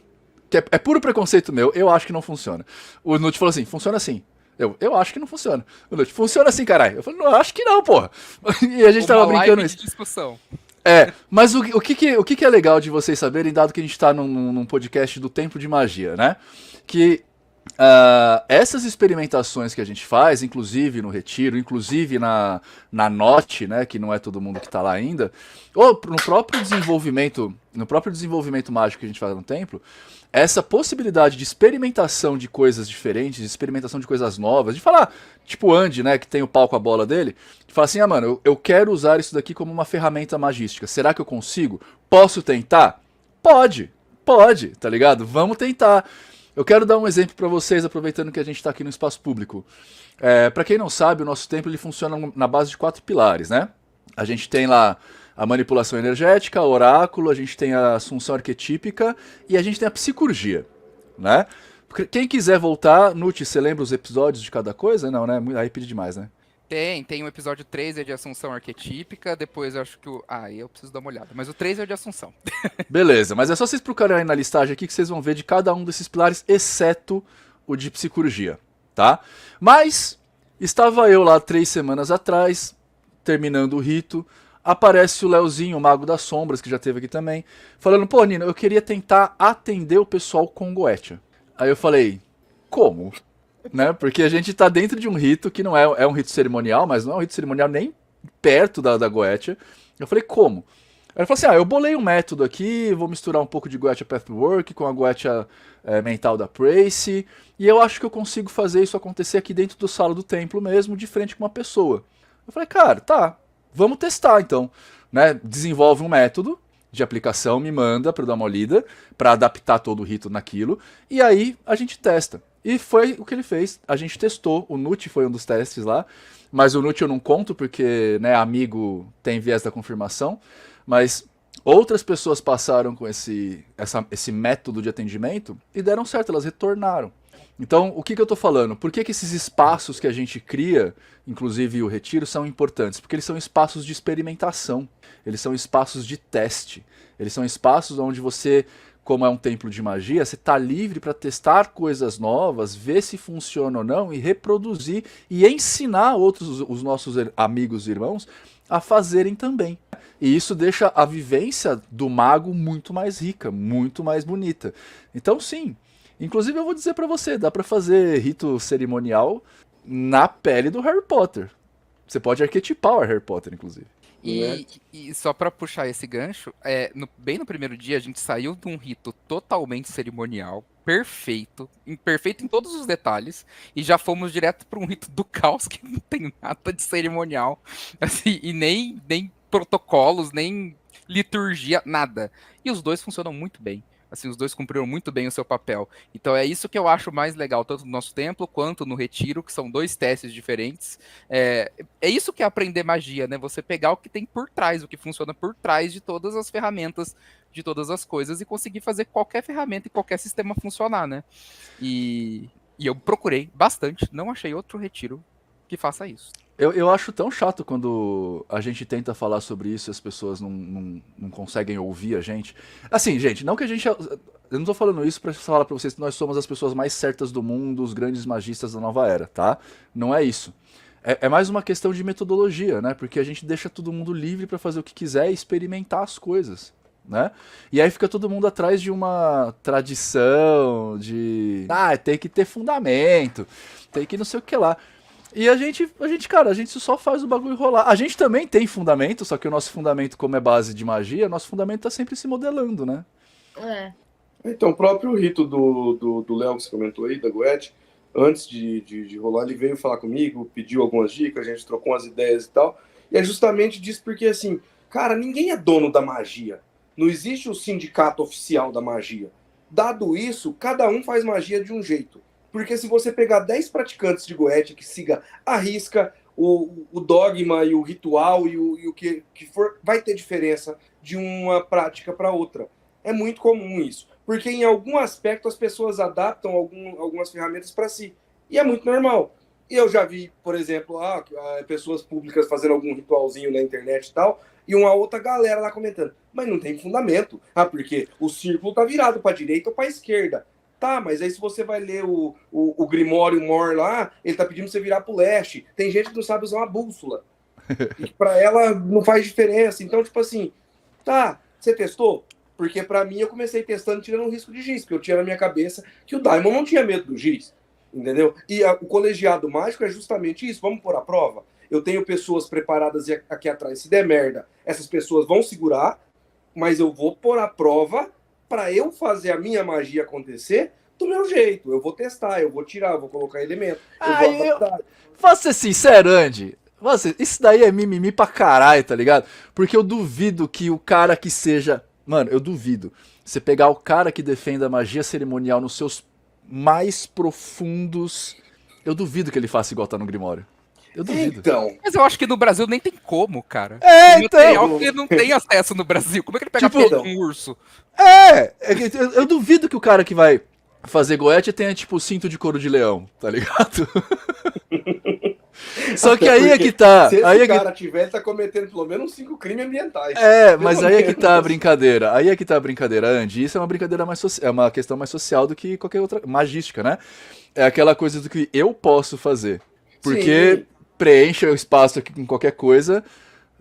que é puro preconceito meu, eu acho que não funciona. O Nut falou assim, funciona assim. Eu acho que não funciona. O Nut, funciona assim, caralho. Eu falei, não, acho que não, porra. E a gente tava brincando isso. Discussão. Mas o que é legal de vocês saberem, dado que a gente tá num podcast do Templo de Magia, né? Que essas experimentações que a gente faz, inclusive no Retiro, inclusive na NOT, né? Que não é todo mundo que tá lá ainda, ou no próprio desenvolvimento mágico que a gente faz no Templo, essa possibilidade de experimentação de coisas diferentes, de experimentação de coisas novas, de falar, tipo o Andy, né, que tem o pau com a bola dele, de falar assim, mano, eu quero usar isso daqui como uma ferramenta magística, será que eu consigo? Posso tentar? Pode, tá ligado? Vamos tentar. Eu quero dar um exemplo pra vocês, aproveitando que a gente tá aqui no espaço público. Pra quem não sabe, o nosso templo ele funciona na base de 4 pilares, né? A gente tem lá a manipulação energética, o oráculo, a gente tem a assunção arquetípica e a gente tem a psicurgia, né? Quem quiser voltar, Nuti, você lembra os episódios de cada coisa? Não, né? Aí pedi demais, né? Tem o episódio 3 é de Assunção Arquetípica, depois eu acho que eu preciso dar uma olhada, mas o 3 é o de Assunção. Beleza, mas é só vocês procurarem aí na listagem aqui que vocês vão ver de cada um desses pilares, exceto o de psicurgia, tá? Mas, estava eu lá 3 semanas atrás, terminando o rito, aparece o Leozinho, o Mago das Sombras, que já teve aqui também, falando, pô, Nino, eu queria tentar atender o pessoal com Goetia. Aí eu falei, como? Né? Porque a gente tá dentro de um rito que não é um rito cerimonial, mas não é um rito cerimonial nem perto da Goetia. Eu falei, como? Aí ele falou assim, eu bolei um método aqui, vou misturar um pouco de Goetia Pathwork com a Goetia mental da Prace, e eu acho que eu consigo fazer isso acontecer aqui dentro do sala do templo mesmo, de frente com uma pessoa. Eu falei, cara, tá, vamos testar então. Né? Desenvolve um método de aplicação, me manda para eu dar uma lida, para adaptar todo o rito naquilo, e aí a gente testa. E foi o que ele fez. A gente testou, o Nut foi um dos testes lá, mas o Nut eu não conto porque, né, amigo tem viés da confirmação, mas outras pessoas passaram com esse método de atendimento e deram certo, elas retornaram. Então, o que eu tô falando? Por que esses espaços que a gente cria, inclusive o Retiro, são importantes? Porque eles são espaços de experimentação, eles são espaços de teste, eles são espaços onde você, como é um templo de magia, você está livre para testar coisas novas, ver se funciona ou não, e reproduzir e ensinar os nossos amigos e irmãos a fazerem também. E isso deixa a vivência do mago muito mais rica, muito mais bonita. Então sim, inclusive eu vou dizer pra você, dá pra fazer rito cerimonial na pele do Harry Potter. Você pode arquetipar o Harry Potter, inclusive. E só pra puxar esse gancho, bem no primeiro dia a gente saiu de um rito totalmente cerimonial, perfeito em todos os detalhes, e já fomos direto pra um rito do caos que não tem nada de cerimonial, assim, e nem protocolos, nem liturgia, nada. E os dois funcionam muito bem. Assim, os dois cumpriram muito bem o seu papel. Então é isso que eu acho mais legal, tanto no nosso templo quanto no retiro, que são dois testes diferentes. É isso que é aprender magia, né? Você pegar o que tem por trás, o que funciona por trás de todas as ferramentas, de todas as coisas, e conseguir fazer qualquer ferramenta e qualquer sistema funcionar, né? E E eu procurei bastante, não achei outro retiro que faça isso. Eu acho tão chato quando a gente tenta falar sobre isso e as pessoas não conseguem ouvir a gente. Assim, gente, não que a gente. Eu não tô falando isso pra falar pra vocês que nós somos as pessoas mais certas do mundo, os grandes magistas da nova era, tá? Não é isso. É mais uma questão de metodologia, né? Porque a gente deixa todo mundo livre pra fazer o que quiser e experimentar as coisas, né? E aí fica todo mundo atrás de uma tradição, de. Ah, tem que ter fundamento, tem que não sei o que lá. E cara, a gente só faz o bagulho rolar. A gente também tem fundamento, só que o nosso fundamento, como é base de magia, nosso fundamento tá sempre se modelando, né? É. Então, o próprio rito do Léo que você comentou aí, da Goethe, antes de rolar, ele veio falar comigo, pediu algumas dicas, a gente trocou umas ideias e tal. E é justamente disso porque, assim, cara, ninguém é dono da magia. Não existe o sindicato oficial da magia. Dado isso, cada um faz magia de um jeito. Porque se você pegar 10 praticantes de Goethe que siga a risca, o dogma e o ritual e o que for, vai ter diferença de uma prática para outra. É muito comum isso. Porque em algum aspecto as pessoas adaptam algumas ferramentas para si. E é muito normal. E eu já vi, por exemplo, pessoas públicas fazendo algum ritualzinho na internet e tal, e uma outra galera lá comentando. Mas não tem fundamento. Porque o círculo tá virado para a direita ou para a esquerda. Tá, mas aí se você vai ler o Grimório Mor lá, ele tá pedindo pra você virar pro leste. Tem gente que não sabe usar uma bússola. E pra ela não faz diferença. Então, tipo assim, tá, você testou? Porque pra mim eu comecei testando tirando um risco de giz, porque eu tinha na minha cabeça que o Daimon não tinha medo do giz. Entendeu? E o colegiado mágico é justamente isso. Vamos pôr a prova? Eu tenho pessoas preparadas aqui atrás. Se der merda, essas pessoas vão segurar, mas eu vou pôr a prova para eu fazer a minha magia acontecer do meu jeito. Eu vou testar, eu vou tirar, eu vou colocar elemento, eu vou adaptar. Vou ser sincero, Andy. Isso daí é mimimi pra caralho, tá ligado? Porque eu duvido que o cara que seja... Mano, eu duvido. Você pegar o cara que defenda a magia cerimonial nos seus mais profundos... Eu duvido que ele faça igual tá no Grimório. Eu duvido. Então, Mas eu acho que no Brasil nem tem como, cara. É, O material então... que ele não tem acesso no Brasil. Como é que ele pega Tipo, pelo de um urso? Eu duvido que o cara que vai fazer Goethe tenha, tipo, cinto de couro de leão, tá ligado? Só que aí é que tá. Se esse aí é que... cara tiver, ele tá cometendo pelo menos 5 crimes ambientais. Mas aí é que tá a brincadeira. Aí é que tá a brincadeira, Andy. Isso é uma brincadeira mais social, é uma questão mais social do que qualquer outra. Magística, né? É aquela coisa do que eu posso fazer. Porque Sim. preenche o espaço aqui com qualquer coisa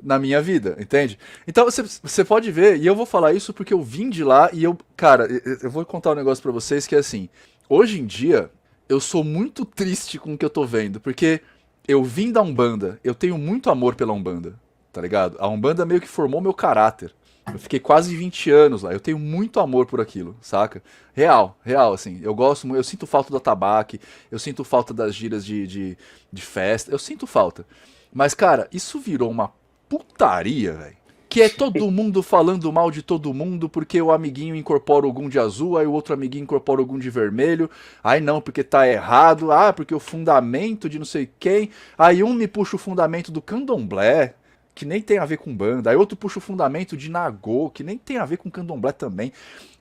na minha vida, entende? Então você pode ver, e eu vou falar isso porque eu vim de lá e cara, eu vou contar um negócio pra vocês que é assim, hoje em dia eu sou muito triste com o que eu tô vendo, porque eu vim da Umbanda, eu tenho muito amor pela Umbanda, tá ligado? A Umbanda meio que formou meu caráter. Eu fiquei quase 20 anos lá, eu tenho muito amor por aquilo, saca? Real, assim, eu gosto muito, eu sinto falta do atabaque, eu sinto falta das giras de festa, eu sinto falta. Mas, cara, isso virou uma putaria, velho. Que é todo mundo falando mal de todo mundo porque o amiguinho incorpora algum de azul, aí o outro amiguinho incorpora algum de vermelho, aí não, porque tá errado, porque o fundamento de não sei quem, aí um me puxa o fundamento do candomblé, que nem tem a ver com banda, aí outro puxa o fundamento de Nagô, que nem tem a ver com candomblé também.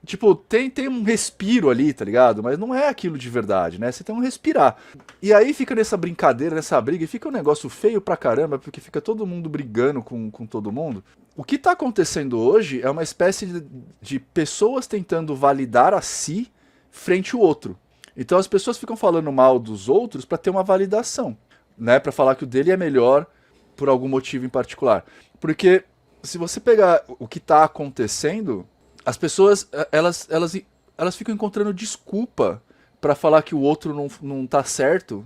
Tipo, tem um respiro ali, tá ligado? Mas não é aquilo de verdade, né? Você tem um respirar. E aí fica nessa brincadeira, nessa briga, e fica um negócio feio pra caramba, porque fica todo mundo brigando com todo mundo. O que tá acontecendo hoje é uma espécie de pessoas tentando validar a si frente ao outro. Então as pessoas ficam falando mal dos outros pra ter uma validação, né? Pra falar que o dele é melhor por algum motivo em particular. Porque se você pegar o que tá acontecendo, as pessoas, elas ficam encontrando desculpa pra falar que o outro não tá certo,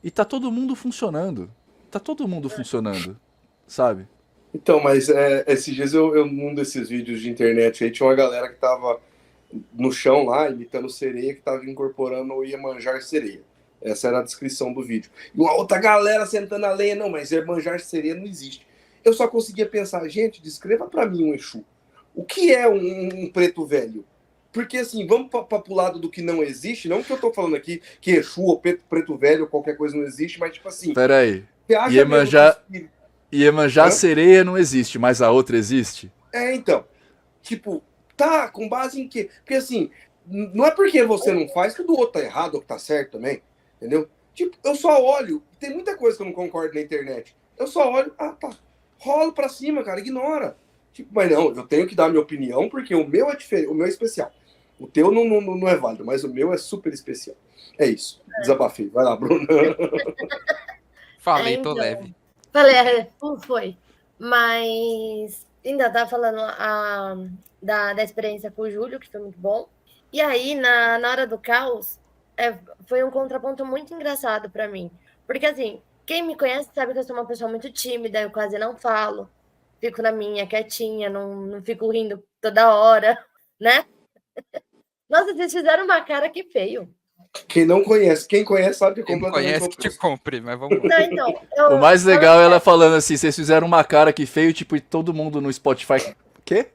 e tá todo mundo funcionando. Tá todo mundo funcionando, sabe? Então, mas esses dias num desses vídeos de internet aí, tinha uma galera que tava no chão lá, imitando sereia, que tava incorporando o Iemanjar sereia. Essa era a descrição do vídeo. E uma outra galera sentando a lenha, não, mas Iemanjar sereia não existe. Eu só conseguia pensar, gente, descreva pra mim um Exu. O que é um preto velho? Porque assim, vamos pro lado do que não existe, não que eu tô falando aqui que Exu ou preto velho ou qualquer coisa não existe, mas tipo assim... Pera aí. Iemanjar sereia não existe, mas a outra existe? Então. Tipo, com base em quê? Porque assim, não é porque você não faz que o do outro tá errado ou que tá certo também. entendeu? Tipo, eu só olho, tem muita coisa que eu não concordo na internet. Eu só olho, tá, rolo pra cima, cara, ignora. Tipo, mas não, eu tenho que dar a minha opinião, porque o meu é diferente, o meu é especial. O teu não é válido, mas o meu é super especial. É isso, desabafei. Vai lá, Bruna. Falei, tô então. leve. Falei, foi. Mas ainda tava falando da experiência com o Júlio, que foi muito bom. E aí, na hora do caos, foi um contraponto muito engraçado para mim. Porque, assim, quem me conhece sabe que eu sou uma pessoa muito tímida, eu quase não falo. Fico na minha, quietinha, não fico rindo toda hora, né? Nossa, vocês fizeram uma cara que feio. Quem conhece sabe que é Quem não completamente conhece que te oposto. compre, mas vamos lá. Não, então, O mais legal é ela falando assim, vocês fizeram uma cara que feio, tipo, e todo mundo no Spotify. Quê?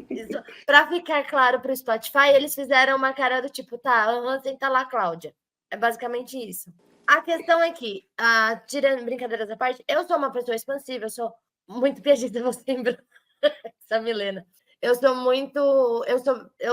Isso. Pra ficar claro pro Spotify, eles fizeram uma cara do tipo, tá, senta lá, Cláudia. É basicamente isso. A questão é que, tirando brincadeiras à parte, eu sou uma pessoa expansiva, eu sou muito piadista, você lembra? Essa Milena. Eu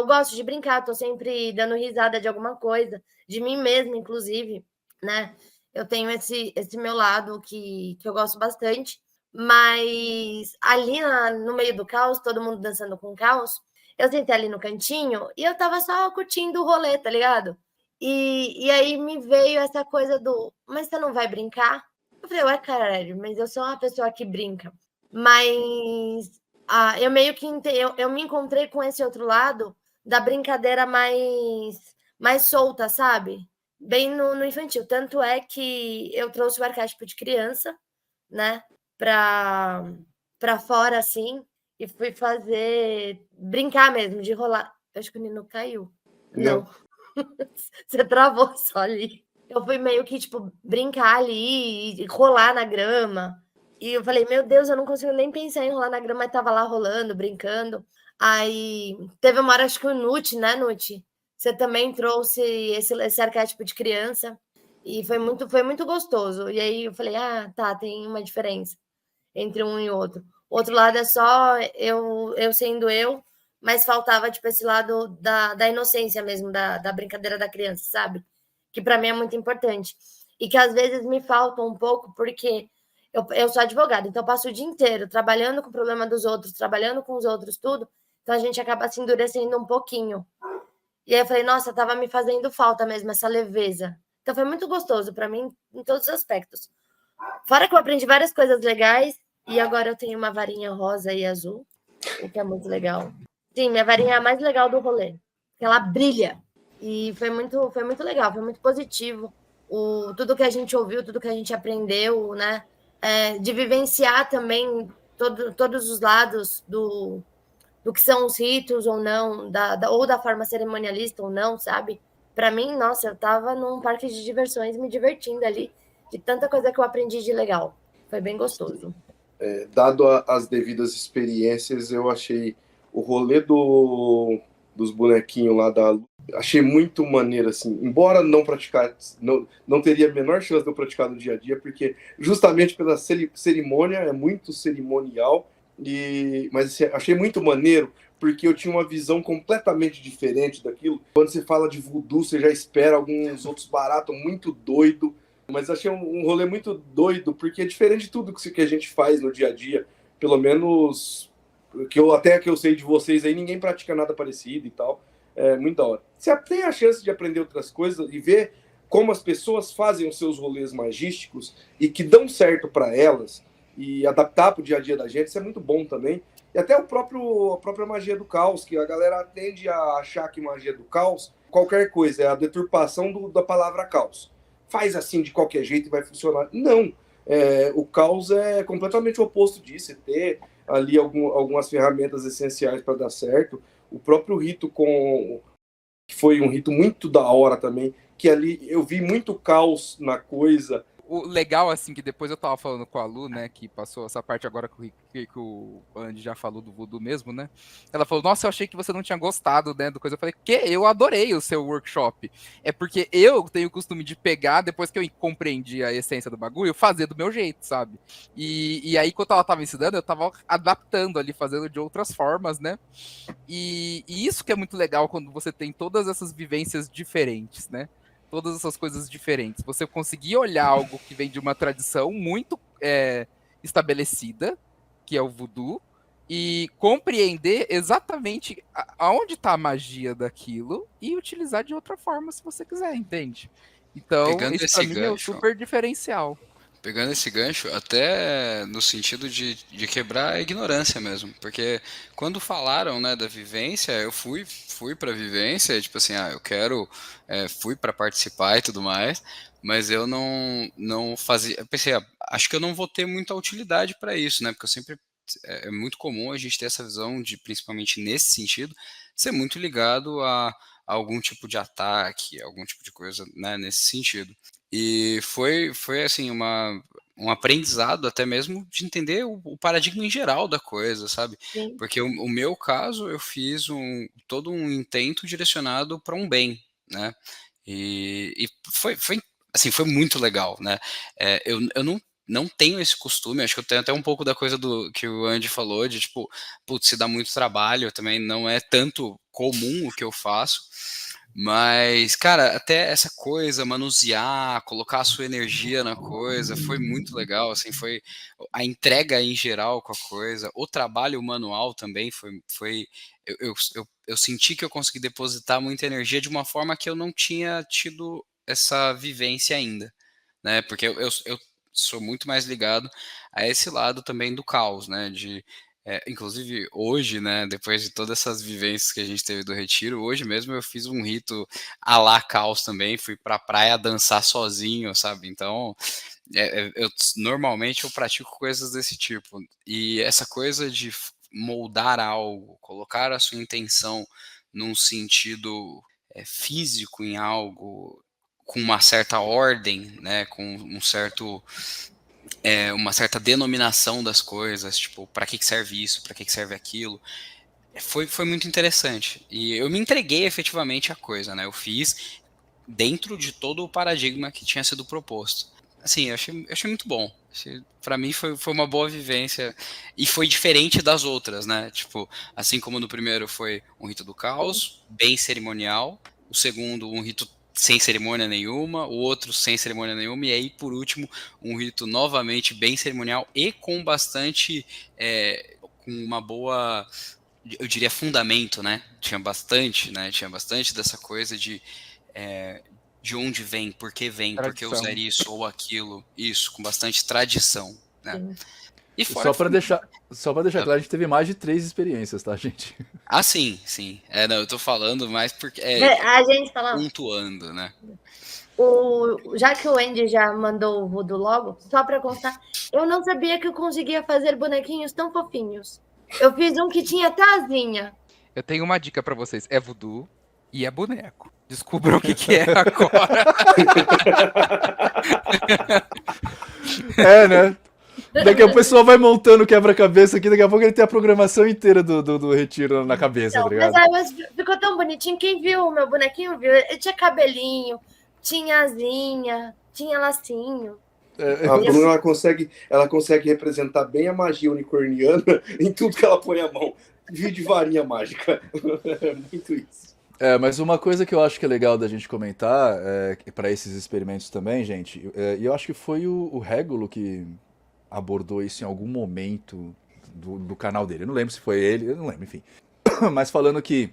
gosto de brincar, tô sempre dando risada de alguma coisa, de mim mesma, inclusive, né? Eu tenho esse meu lado que eu gosto bastante, mas ali no meio do caos, todo mundo dançando com o caos, eu sentei ali no cantinho e eu tava só curtindo o rolê, tá ligado? E aí me veio essa coisa do, mas você não vai brincar? Eu falei, ué, caralho, mas eu sou uma pessoa que brinca. Mas eu meio que eu me encontrei com esse outro lado da brincadeira mais solta, sabe? Bem no infantil. Tanto é que eu trouxe o arquétipo de criança, né? Para fora, assim, e fui brincar mesmo, de rolar. Eu acho que o Nino caiu. Não. Você travou só ali. Eu fui meio que, tipo, brincar ali e rolar na grama. E eu falei, meu Deus, eu não consigo nem pensar em rolar na grama, mas tava lá rolando, brincando. Aí teve uma hora, acho que o Nuti, né, Nuti? Você também trouxe esse arquétipo de criança. E foi muito gostoso. E aí eu falei, tá, tem uma diferença entre um e outro. O outro lado é só eu sendo eu, mas faltava, tipo, esse lado da inocência mesmo, da brincadeira da criança, sabe? Que para mim é muito importante. E que às vezes me falta um pouco, porque eu sou advogada, então eu passo o dia inteiro trabalhando com o problema dos outros, trabalhando com os outros, tudo. Então a gente acaba se endurecendo um pouquinho. E aí eu falei, nossa, tava me fazendo falta mesmo essa leveza. Então foi muito gostoso para mim em todos os aspectos. Fora que eu aprendi várias coisas legais e agora eu tenho uma varinha rosa e azul, o que é muito legal. Sim, minha varinha é a mais legal do rolê, porque ela brilha. E foi muito legal, foi muito positivo. Tudo que a gente ouviu, tudo que a gente aprendeu, né? De vivenciar também todos os lados do que são os ritos ou não, ou da forma cerimonialista ou não, sabe? Para mim, nossa, eu tava num parque de diversões me divertindo ali, de tanta coisa que eu aprendi de legal. Foi bem gostoso. Dado as devidas experiências, eu achei o rolê dos bonequinhos lá achei muito maneiro, assim. Embora não praticar, não teria a menor chance de eu praticar no dia a dia, porque justamente pela cerimônia, é muito cerimonial, mas assim, achei muito maneiro, porque eu tinha uma visão completamente diferente daquilo. Quando você fala de voodoo, você já espera alguns outros baratos muito doido. Mas achei um rolê muito doido, porque é diferente de tudo que a gente faz no dia a dia. Pelo menos até que eu sei de vocês aí, ninguém pratica nada parecido e tal. É muito da hora. Você tem a chance de aprender outras coisas e ver como as pessoas fazem os seus rolês magísticos e que dão certo para elas e adaptar para o dia a dia da gente, isso é muito bom também. E até a própria magia do caos, que a galera tende a achar que magia do caos, qualquer coisa, é a deturpação da palavra caos. Faz assim de qualquer jeito e vai funcionar. Não. O caos é completamente o oposto disso. É ter ali algumas ferramentas essenciais para dar certo. O próprio rito que foi um rito muito da hora também, que ali eu vi muito caos na coisa. O legal, assim, que depois eu tava falando com a Lu, né, que passou essa parte agora que o Andy já falou do voodoo mesmo, né? Ela falou, nossa, eu achei que você não tinha gostado, né, do coisa. Eu falei, que? Eu adorei o seu workshop. É porque eu tenho o costume de pegar, depois que eu compreendi a essência do bagulho, fazer do meu jeito, sabe? E aí, quando ela tava ensinando, eu tava adaptando ali, fazendo de outras formas, né? E isso que é muito legal quando você tem todas essas vivências diferentes, né? todas essas coisas diferentes. Você conseguir olhar algo que vem de uma tradição muito estabelecida, que é o voodoo, e compreender exatamente aonde está a magia daquilo e utilizar de outra forma se você quiser, entende? Então, Pegando isso esse para mim é o gancho, super diferencial. Pegando esse gancho, até no sentido de quebrar a ignorância mesmo, porque quando falaram, né, da vivência, eu fui para vivência, tipo assim, eu quero, fui para participar e tudo mais, mas eu não fazia, eu pensei, acho que eu não vou ter muita utilidade para isso, né, porque eu sempre, é muito comum a gente ter essa visão de, principalmente nesse sentido, ser muito ligado a algum tipo de ataque, algum tipo de coisa, né, nesse sentido. E foi assim, um aprendizado até mesmo de entender o paradigma em geral da coisa, sabe? Sim. Porque o meu caso, eu fiz todo um intento direcionado para um bem, né? E foi, assim, foi muito legal, né? Eu não tenho esse costume, acho que eu tenho até um pouco da coisa do que o Andy falou, de tipo, putz, se dá muito trabalho, também não é tanto comum o que eu faço. Mas, cara, até essa coisa, manusear, colocar a sua energia na coisa, foi muito legal, assim, foi a entrega em geral com a coisa, o trabalho manual também eu senti que eu consegui depositar muita energia de uma forma que eu não tinha tido essa vivência ainda, né, porque eu sou muito mais ligado a esse lado também do caos, né, inclusive hoje, né, depois de todas essas vivências que a gente teve do retiro, hoje mesmo eu fiz um rito à la caos também, fui pra praia dançar sozinho, sabe? Então, normalmente eu pratico coisas desse tipo. E essa coisa de moldar algo, colocar a sua intenção num sentido físico em algo, com uma certa ordem, né, com uma certa denominação das coisas, tipo, para que serve isso, para que serve aquilo. Foi muito interessante. E eu me entreguei efetivamente à coisa, né? Eu fiz dentro de todo o paradigma que tinha sido proposto. Assim, eu achei muito bom. Para mim foi uma boa vivência. E foi diferente das outras, né? Tipo, assim como no primeiro foi um rito do caos, bem cerimonial. O segundo, um rito sem cerimônia nenhuma, o outro sem cerimônia nenhuma, e aí, por último, um rito novamente bem cerimonial e com bastante, com uma boa, eu diria, fundamento, né? Tinha bastante dessa coisa de onde vem, por que Tradição. usar isso ou aquilo, isso, com bastante tradição, né? Sim. E fora Só pra deixar claro, a gente teve mais de 3 experiências, tá, gente? sim, sim. Não, eu tô falando mais porque A gente fala. pontuando, né? Já que o Andy já mandou o voodoo logo, só para constar, eu não sabia que eu conseguia fazer bonequinhos tão fofinhos. Eu fiz um que tinha até asinha. Eu tenho uma dica pra vocês. É voodoo e é boneco. Descubram o que é agora. Né? Daqui a pouco o pessoal vai montando o quebra-cabeça aqui, daqui a pouco ele tem a programação inteira do retiro na cabeça, tá ligado? Mas ficou tão bonitinho. Quem viu o meu bonequinho viu. Ele tinha cabelinho, tinha asinha, tinha lacinho. A Bruna ela consegue representar bem a magia unicorniana em tudo que ela põe a mão. Viu de varinha mágica. É muito isso. Mas uma coisa que eu acho que é legal da gente comentar para esses experimentos também, gente, e eu acho que foi o Régulo que abordou isso em algum momento do canal dele. Eu não lembro se foi ele, eu não lembro, enfim. Mas falando que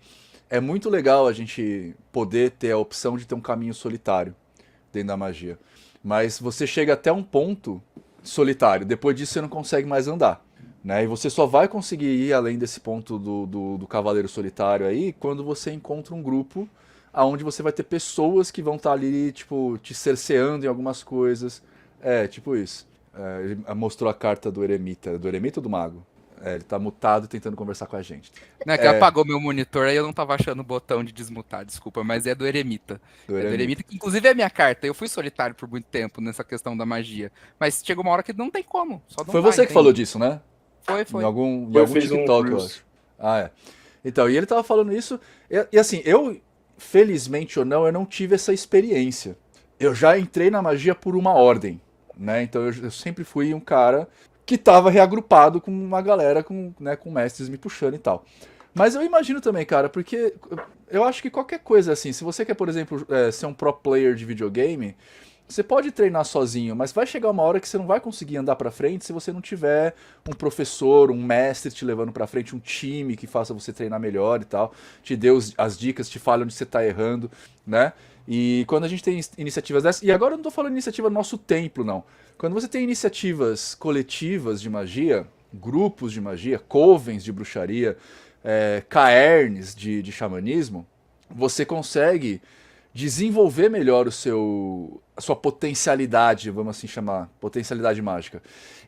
é muito legal a gente poder ter a opção de ter um caminho solitário dentro da magia. Mas você chega até um ponto solitário, depois disso você não consegue mais andar. Né? E você só vai conseguir ir além desse ponto do cavaleiro solitário aí quando você encontra um grupo onde você vai ter pessoas que vão estar ali, tipo, te cerceando em algumas coisas. Tipo isso. Ele mostrou a carta do eremita. Do eremita ou do mago? Ele tá mutado tentando conversar com a gente. Não, que apagou meu monitor, aí eu não tava achando o botão de desmutar, desculpa, mas é do Eremita. Do É do Eremita, que inclusive é a minha carta. Eu fui solitário por muito tempo nessa questão da magia. Mas chegou uma hora que não tem como. Só não Foi vai, você que entende? falou disso, né? Foi. Em algum fez TikTok, eu acho. Então, e ele tava falando isso. E assim, eu, felizmente ou não, eu não tive essa experiência. Eu já entrei na magia por uma ordem, né? Então eu sempre fui um cara que tava reagrupado com uma galera, com mestres me puxando e tal. Mas eu imagino também, cara, porque eu acho que qualquer coisa assim, se você quer, por exemplo, ser um pro player de videogame, você pode treinar sozinho, mas vai chegar uma hora que você não vai conseguir andar pra frente se você não tiver um professor, um mestre te levando pra frente, um time que faça você treinar melhor e tal, te dê as dicas, te fale onde você tá errando, né? E quando a gente tem iniciativas dessas, e agora eu não tô falando iniciativa do nosso templo, não. Quando você tem iniciativas coletivas de magia, grupos de magia, covens de bruxaria, caernes de xamanismo, você consegue desenvolver melhor a sua potencialidade, vamos assim chamar, potencialidade mágica.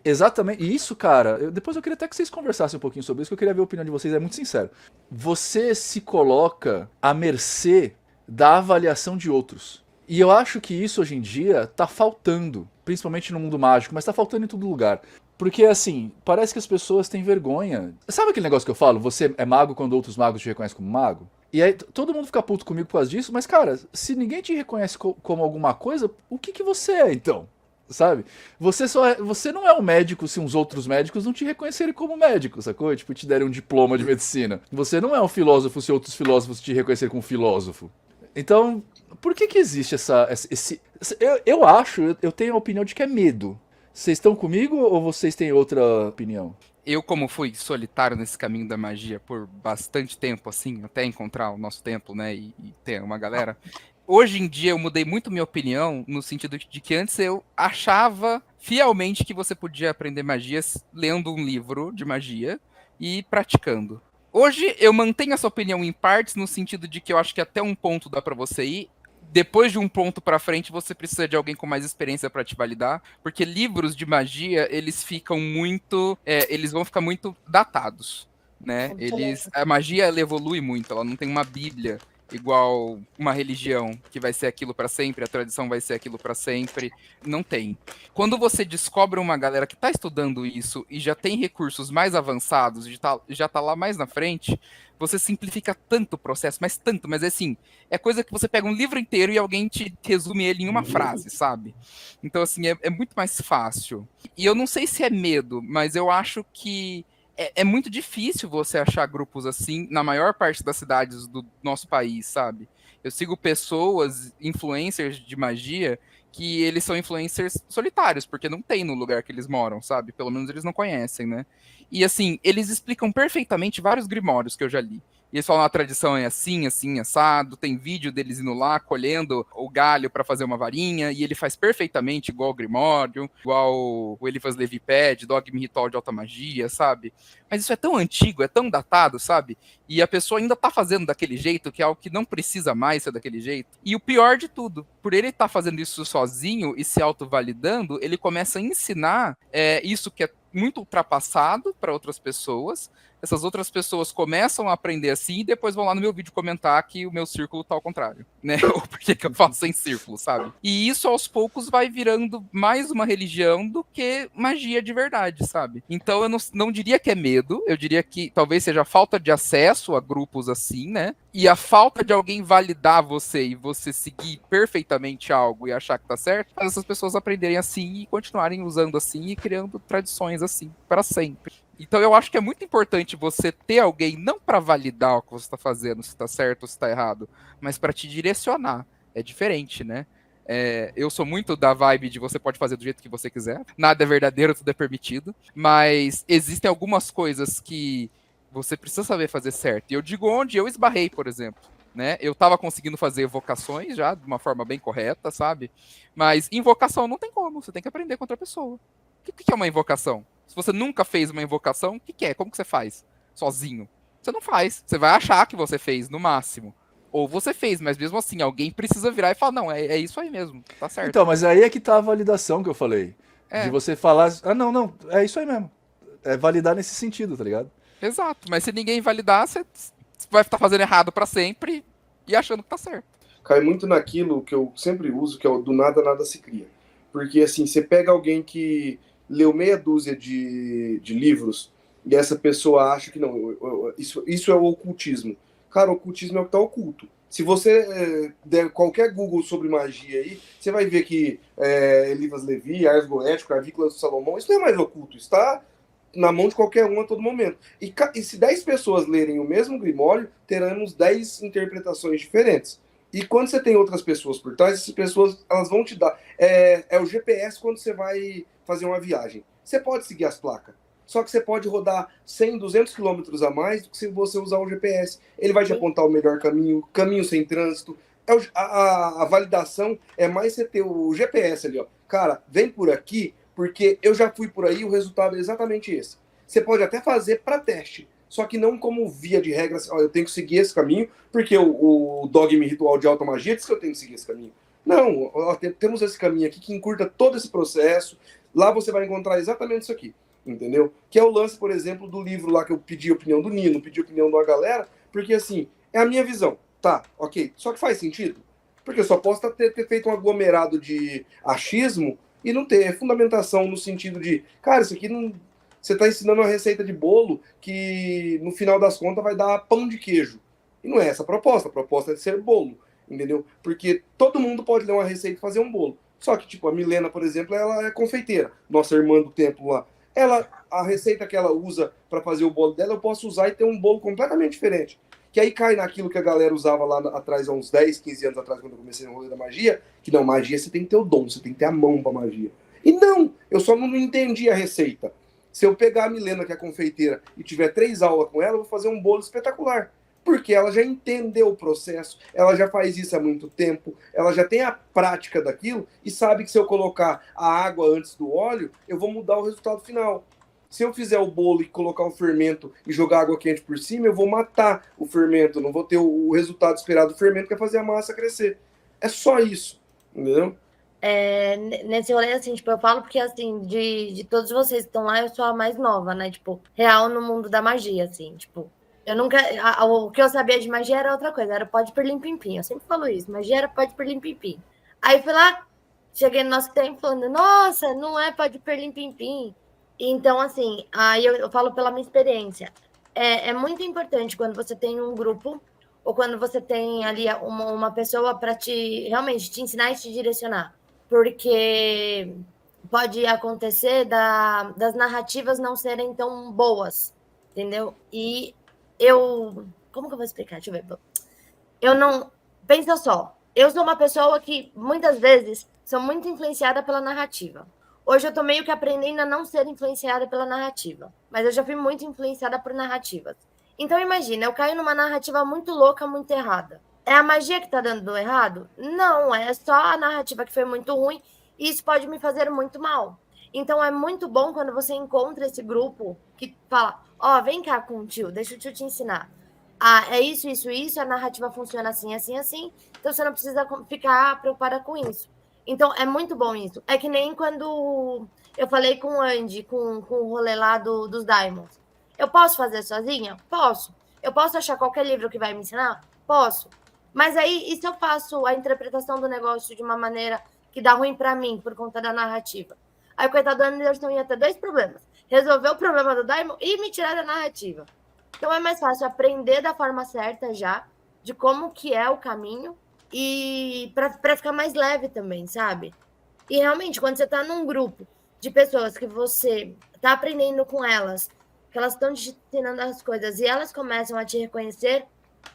Exatamente, e isso, cara, depois eu queria até que vocês conversassem um pouquinho sobre isso, que eu queria ver a opinião de vocês, é muito sincero. Você se coloca à mercê da avaliação de outros. E eu acho que isso hoje em dia tá faltando, principalmente no mundo mágico, mas tá faltando em todo lugar. Porque, assim, parece que as pessoas têm vergonha. Sabe aquele negócio que eu falo? Você é mago quando outros magos te reconhecem como mago? E aí todo mundo fica puto comigo por causa disso, mas, cara, se ninguém te reconhece como alguma coisa, o que você é, então? Sabe? Você não é um médico se uns outros médicos não te reconhecerem como médico, sacou? Tipo, te derem um diploma de medicina. Você não é um filósofo se outros filósofos te reconhecerem como filósofo. Então, por que existe esse... Eu tenho a opinião de que é medo. Vocês estão comigo ou vocês têm outra opinião? Eu, como fui solitário nesse caminho da magia por bastante tempo, assim, até encontrar o nosso templo, né, e ter uma galera, hoje em dia eu mudei muito minha opinião, no sentido de que antes eu achava fielmente que você podia aprender magias lendo um livro de magia e praticando. Hoje eu mantenho essa opinião em partes, no sentido de que eu acho que até um ponto dá pra você ir. Depois de um ponto pra frente, você precisa de alguém com mais experiência pra te validar, porque livros de magia, eles ficam muito, eles vão ficar muito datados, né? A magia ela evolui muito, ela não tem uma bíblia igual uma religião que vai ser aquilo pra sempre, a tradição vai ser aquilo pra sempre, não tem. Quando você descobre uma galera que tá estudando isso e já tem recursos mais avançados, já tá lá mais na frente, você simplifica tanto o processo, mas assim, é coisa que você pega um livro inteiro e alguém te resume ele em uma frase, sabe? Então, assim, é muito mais fácil. E eu não sei se é medo, mas eu acho que é muito difícil você achar grupos assim na maior parte das cidades do nosso país, sabe? Eu sigo pessoas, influencers de magia, que eles são influencers solitários, porque não tem no lugar que eles moram, sabe? Pelo menos eles não conhecem, né? E assim, eles explicam perfeitamente vários grimórios que eu já li. E eles falam, a tradição é assim, assim, assado, tem vídeo deles indo lá, colhendo o galho para fazer uma varinha, e ele faz perfeitamente igual o Grimório, igual o Eliphas Levi pede, Dogma Ritual de Alta Magia, sabe? Mas isso é tão antigo, é tão datado, sabe? E a pessoa ainda tá fazendo daquele jeito, que é algo que não precisa mais ser daquele jeito. E o pior de tudo, por ele estar fazendo isso sozinho e se autovalidando, ele começa a ensinar isso que é muito ultrapassado para outras pessoas. Essas outras pessoas começam a aprender assim e depois vão lá no meu vídeo comentar que o meu círculo tá ao contrário, né? Ou por que eu faço sem círculo, sabe? E isso aos poucos vai virando mais uma religião do que magia de verdade, sabe? Então eu não diria que é medo, eu diria que talvez seja a falta de acesso a grupos assim, né? E a falta de alguém validar você e você seguir perfeitamente algo e achar que tá certo, faz essas pessoas aprenderem assim e continuarem usando assim e criando tradições assim para sempre. Então eu acho que é muito importante você ter alguém não para validar o que você está fazendo, se está certo ou se está errado, mas para te direcionar. É diferente, né? Eu sou muito da vibe de você pode fazer do jeito que você quiser. Nada é verdadeiro, tudo é permitido. Mas existem algumas coisas que você precisa saber fazer certo. E eu digo onde eu esbarrei, por exemplo. Né? Eu estava conseguindo fazer evocações já de uma forma bem correta, sabe? Mas invocação não tem como, você tem que aprender com outra pessoa. O que é uma invocação? Se você nunca fez uma invocação, o que é? Como que você faz? Sozinho? Você não faz. Você vai achar que você fez, no máximo. Ou você fez, mas mesmo assim, alguém precisa virar e falar, não, é isso aí mesmo, tá certo. Então, mas aí é que tá a validação que eu falei. É. De você falar, não, é isso aí mesmo. É validar nesse sentido, tá ligado? Exato, mas se ninguém validar, você vai estar fazendo errado pra sempre e achando que tá certo. Cai muito naquilo que eu sempre uso, que é o do nada, nada se cria. Porque, assim, você pega alguém que leu meia dúzia de livros e essa pessoa acha que não, isso é o ocultismo. Cara, o ocultismo é o que tá oculto. Se você der qualquer Google sobre magia aí, você vai ver que Eliphas Levi, Ars Goético, Clavícula do Salomão, isso não é mais oculto, está na mão de qualquer um a todo momento. E se 10 pessoas lerem o mesmo Grimório, teremos 10 interpretações diferentes. E quando você tem outras pessoas por trás, essas pessoas elas vão te dar. É o GPS quando você vai fazer uma viagem. Você pode seguir as placas. Só que você pode rodar 100, 200 quilômetros a mais do que se você usar o GPS. Ele vai te apontar o melhor caminho, caminho sem trânsito. A validação é mais você ter o GPS ali, ó. Cara, vem por aqui, porque eu já fui por aí e o resultado é exatamente esse. Você pode até fazer para teste, só que não como via de regra, ó, eu tenho que seguir esse caminho, porque o Dogma Ritual de Alta Magia diz que eu tenho que seguir esse caminho. Não, ó, temos esse caminho aqui que encurta todo esse processo. Lá você vai encontrar exatamente isso aqui, entendeu? Que é o lance, por exemplo, do livro lá que eu pedi a opinião do Nino, pedi a opinião da galera, porque assim, é a minha visão. Tá, ok. Só que faz sentido? Porque eu só posso ter feito um aglomerado de achismo e não ter fundamentação no sentido de, cara, isso aqui não. Você está ensinando uma receita de bolo que no final das contas vai dar pão de queijo. E não é essa a proposta é ser bolo, entendeu? Porque todo mundo pode ler uma receita e fazer um bolo. Só que, tipo, a Milena, por exemplo, ela é confeiteira, nossa irmã do templo lá. A receita que ela usa para fazer o bolo dela, eu posso usar e ter um bolo completamente diferente. Que aí cai naquilo que a galera usava lá atrás, há uns 10, 15 anos atrás, quando eu comecei no rolê da magia, que não, magia você tem que ter o dom, você tem que ter a mão pra magia. E não, eu só não entendi a receita. Se eu pegar a Milena, que é confeiteira, e tiver 3 aulas com ela, eu vou fazer um bolo espetacular. Porque ela já entendeu o processo, ela já faz isso há muito tempo, ela já tem a prática daquilo e sabe que se eu colocar a água antes do óleo, eu vou mudar o resultado final. Se eu fizer o bolo e colocar o fermento e jogar água quente por cima, eu vou matar o fermento, não vou ter o resultado esperado do fermento, que é fazer a massa crescer. É só isso, entendeu? Nesse rolê, assim, tipo, eu falo porque, assim, de todos vocês que estão lá, eu sou a mais nova, né? Tipo, real no mundo da magia, assim, tipo, eu nunca. O que eu sabia de magia era outra coisa, era pode por lim-pim-pim. Eu sempre falo isso, magia era pode por lim-pim-pim. Aí fui lá, cheguei no nosso tempo falando, nossa, não é pode por lim-pim-pim. Então, assim, aí eu falo pela minha experiência. É muito importante quando você tem um grupo ou quando você tem ali uma pessoa para realmente te ensinar e te direcionar. Porque pode acontecer das narrativas não serem tão boas, entendeu? E como que eu vou explicar? Deixa eu ver. Eu não. Pensa só, eu sou uma pessoa que muitas vezes sou muito influenciada pela narrativa. Hoje eu tô meio que aprendendo a não ser influenciada pela narrativa, mas eu já fui muito influenciada por narrativas. Então imagina, eu caio numa narrativa muito louca, muito errada. É a magia que tá dando errado? Não, é só a narrativa que foi muito ruim e isso pode me fazer muito mal. Então é muito bom quando você encontra esse grupo que fala, ó, vem cá com o tio, deixa o tio te ensinar. É isso, isso, isso, a narrativa funciona assim, assim, assim, então você não precisa ficar preocupada com isso. Então, é muito bom isso. É que nem quando eu falei com o Andy, com o rolê lá dos Diamonds. Eu posso fazer sozinha? Posso. Eu posso achar qualquer livro que vai me ensinar? Posso. Mas aí, e se eu faço a interpretação do negócio de uma maneira que dá ruim para mim, por conta da narrativa? Aí o coitado do Anderson ia ter 2 problemas. Resolver o problema do Diamond e me tirar da narrativa. Então é mais fácil aprender da forma certa já, de como que é o caminho, e para ficar mais leve também, sabe? E realmente, quando você está num grupo de pessoas que você está aprendendo com elas, que elas estão te ensinando as coisas e elas começam a te reconhecer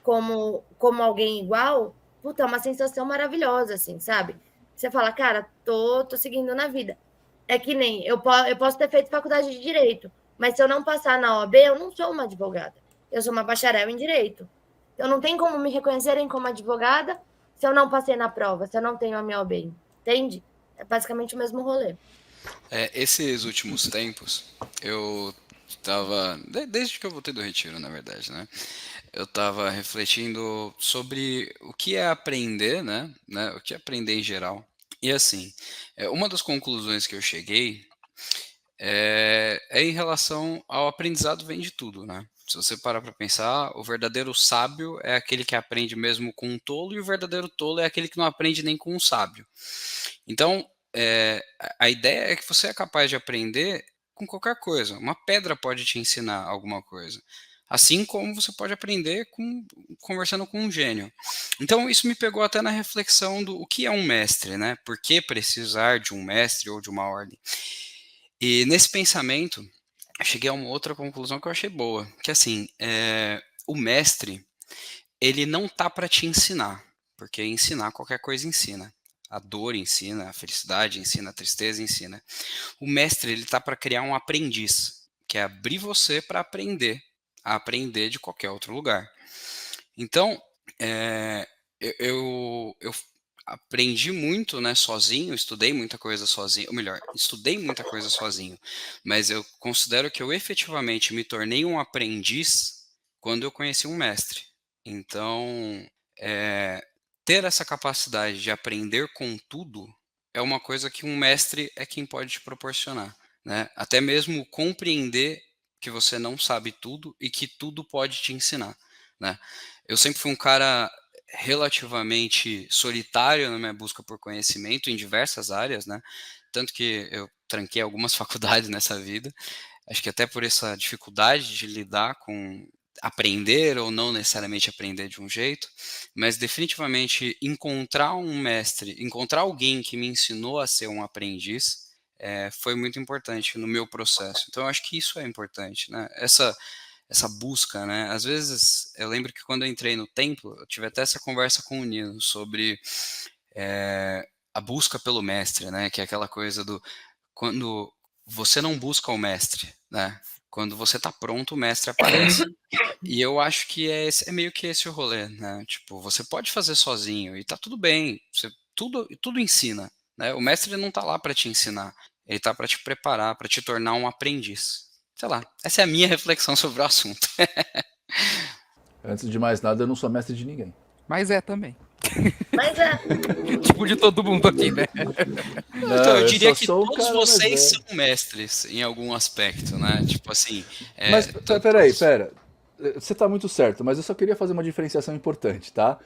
como alguém igual, puta, é uma sensação maravilhosa, assim, sabe? Você fala, cara, tô seguindo na vida. É que nem, eu posso ter feito faculdade de Direito, mas se eu não passar na OAB, eu não sou uma advogada. Eu sou uma bacharel em Direito. Então não tem como me reconhecerem como advogada se eu não passei na prova, se eu não tenho a minha OAB, entende? É basicamente o mesmo rolê. Esses últimos tempos, eu tava. Desde que eu voltei do retiro, na verdade, né? Eu tava refletindo sobre o que é aprender, né? O que é aprender em geral. E assim, uma das conclusões que eu cheguei é em relação ao aprendizado vem de tudo, né? Se você parar para pensar, o verdadeiro sábio é aquele que aprende mesmo com um tolo, e o verdadeiro tolo é aquele que não aprende nem com um sábio. Então, a ideia é que você é capaz de aprender com qualquer coisa. Uma pedra pode te ensinar alguma coisa. Assim como você pode aprender conversando com um gênio. Então, isso me pegou até na reflexão do o que é um mestre, né? Por que precisar de um mestre ou de uma ordem? E nesse pensamento, cheguei a uma outra conclusão que eu achei boa, que assim, o mestre, ele não tá para te ensinar, porque ensinar qualquer coisa ensina. A dor ensina, a felicidade ensina, a tristeza ensina. O mestre, ele tá para criar um aprendiz, que é abrir você para aprender, a aprender de qualquer outro lugar. Então, eu aprendi muito, né, sozinho, estudei muita coisa sozinho, ou melhor, estudei muita coisa sozinho, mas eu considero que eu efetivamente me tornei um aprendiz quando eu conheci um mestre. Então, ter essa capacidade de aprender com tudo é uma coisa que um mestre é quem pode te proporcionar, né? Até mesmo compreender que você não sabe tudo e que tudo pode te ensinar, né? Eu sempre fui um cara relativamente solitário na minha busca por conhecimento em diversas áreas, né? Tanto que eu tranquei algumas faculdades nessa vida. Acho que até por essa dificuldade de lidar com aprender ou não necessariamente aprender de um jeito, mas definitivamente encontrar um mestre, encontrar alguém que me ensinou a ser um aprendiz, foi muito importante no meu processo. Então, eu acho que isso é importante, né? Essa busca, né? Às vezes, eu lembro que quando eu entrei no templo, eu tive até essa conversa com o Nino sobre a busca pelo mestre, né? Que é aquela coisa do quando você não busca o mestre, né? Quando você está pronto, o mestre aparece. E eu acho que é meio que esse o rolê, né? Tipo, você pode fazer sozinho e tá tudo bem. Tudo ensina, né? O mestre não tá lá para te ensinar, ele tá para te preparar, para te tornar um aprendiz. Sei lá, essa é a minha reflexão sobre o assunto. Antes de mais nada, eu não sou mestre de ninguém. Mas é também. Mas é. Tipo de todo mundo aqui, né? Então, eu Eu diria só que sou o todos cara mais vocês velho. são mestres em algum aspecto, né? Tipo assim, Mas peraí, todos. pera. Você tá muito certo, mas eu só queria fazer uma diferenciação importante, tá?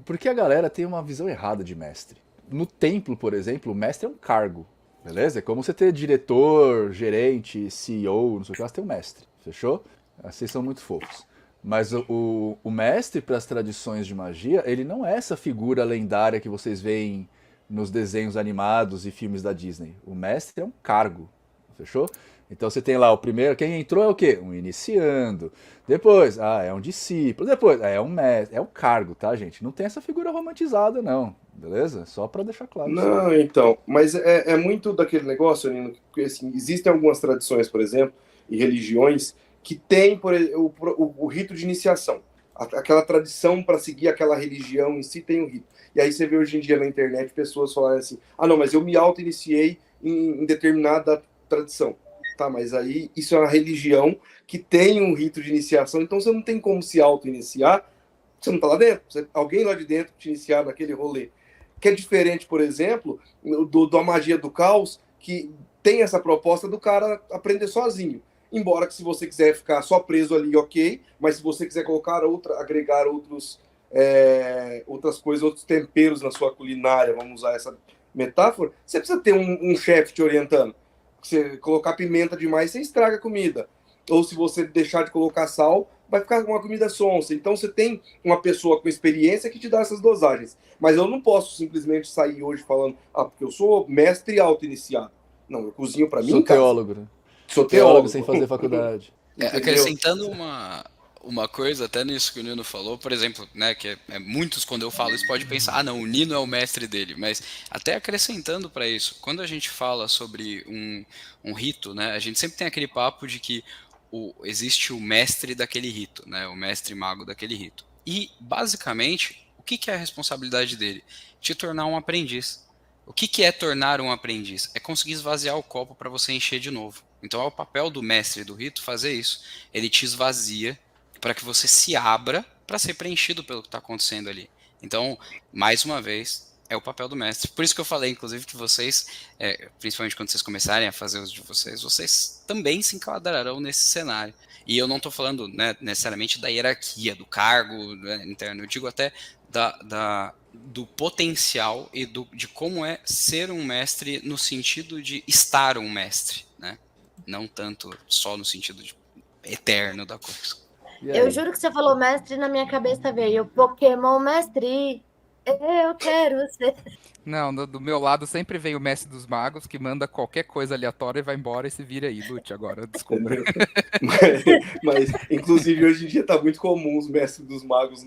Porque a galera tem uma visão errada de mestre. No templo, por exemplo, o mestre é um cargo, beleza? É como você ter diretor, gerente, CEO, não sei o que, você tem um mestre, fechou? Vocês são muito fofos. Mas o mestre, para as tradições de magia, ele não é essa figura lendária que vocês veem nos desenhos animados e filmes da Disney. O mestre é um cargo, fechou? Então você tem lá o primeiro, quem entrou é o quê? Um iniciando. Depois, é um discípulo. Depois, é um mestre. É um cargo, tá, gente? Não tem essa figura romantizada, não. Beleza? Só pra deixar claro isso aí. Não, então, mas é muito daquele negócio, Nino, que assim, existem algumas tradições, por exemplo, e religiões que têm o rito de iniciação. Aquela tradição para seguir aquela religião em si tem um rito. E aí você vê hoje em dia na internet pessoas falarem assim: ah, não, mas eu me auto-iniciei em determinada tradição. Tá, mas aí isso é uma religião que tem um rito de iniciação, então você não tem como se auto-iniciar, você não tá lá dentro. Alguém lá de dentro te iniciar naquele rolê. Que é diferente, por exemplo, da magia do caos, que tem essa proposta do cara aprender sozinho. Embora que se você quiser ficar só preso ali, ok, mas se você quiser colocar agregar outras coisas, outros temperos na sua culinária, vamos usar essa metáfora, você precisa ter um chefe te orientando. Se você colocar pimenta demais, você estraga a comida. Ou se você deixar de colocar sal, vai ficar uma comida sonsa. Então você tem uma pessoa com experiência que te dá essas dosagens. Mas eu não posso simplesmente sair hoje falando, porque eu sou mestre auto-iniciado. Não, eu cozinho para mim Sou em casa. teólogo, né? Sou Teólogo teólogo. sem fazer faculdade. Acrescentando uma coisa até nisso que o Nino falou, por exemplo, né, que muitos quando eu falo isso pode pensar, não, o Nino é o mestre dele, mas até acrescentando para isso, quando a gente fala sobre um rito, né, a gente sempre tem aquele papo de que existe o mestre daquele rito, né, o mestre mago daquele rito. E basicamente, o que é a responsabilidade dele? Te tornar um aprendiz. O que é tornar um aprendiz? É conseguir esvaziar o copo para você encher de novo. Então é o papel do mestre do rito fazer isso. Ele te esvazia para que você se abra para ser preenchido pelo que está acontecendo ali. Então, mais uma vez, é o papel do mestre. Por isso que eu falei, inclusive, que vocês, principalmente quando vocês começarem a fazer os de vocês também se enquadrarão nesse cenário. E eu não estou falando, né, necessariamente da hierarquia, do cargo, né, interno. Eu digo até do potencial e de como é ser um mestre no sentido de estar um mestre, né? Não tanto só no sentido eterno da coisa. Eu juro que você falou mestre, na minha cabeça veio Pokémon Mestre. Eu quero ser. Não, do meu lado sempre vem o mestre dos magos, que manda qualquer coisa aleatória e vai embora e se vira aí. Lute agora, descubra. Entendeu? Mas, inclusive, hoje em dia tá muito comum os mestres dos magos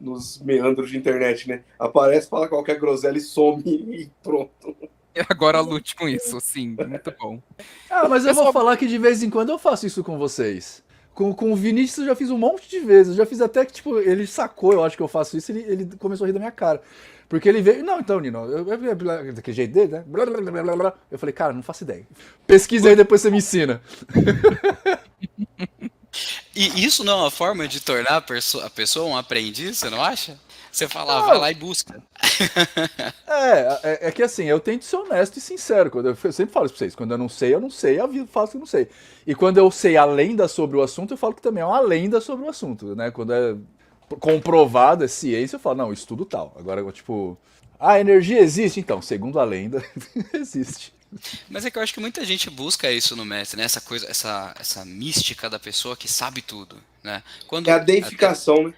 nos meandros de internet, né? Aparece, fala qualquer groselha e some e pronto. E agora lute com isso, sim, muito bom. Ah, mas eu vou falar que de vez em quando eu faço isso com vocês. Com o Vinícius eu já fiz um monte de vezes. Eu já fiz até que, tipo, ele sacou, eu acho que eu faço isso, ele começou a rir da minha cara. Porque ele veio. Não, então, Nino, daquele jeito dele, né? Blá, blá, blá, blá, blá. Eu falei, cara, não faço ideia. Pesquisa aí, depois você me ensina. E isso não é uma forma de tornar a pessoa um aprendiz, você não acha? Você fala, vai lá e busca. É que assim, eu tento ser honesto e sincero. Eu sempre falo isso pra vocês. Quando eu não sei, eu falo que eu não sei. E quando eu sei a lenda sobre o assunto, eu falo que também é uma lenda sobre o assunto, né? Quando é comprovado, é ciência, eu falo, não, estudo tal. Agora, tipo, a energia existe? Então, segundo a lenda, existe. Mas é que eu acho que muita gente busca isso no mestre, né? Essa coisa, essa mística da pessoa que sabe tudo, né? Quando É a deificação, né?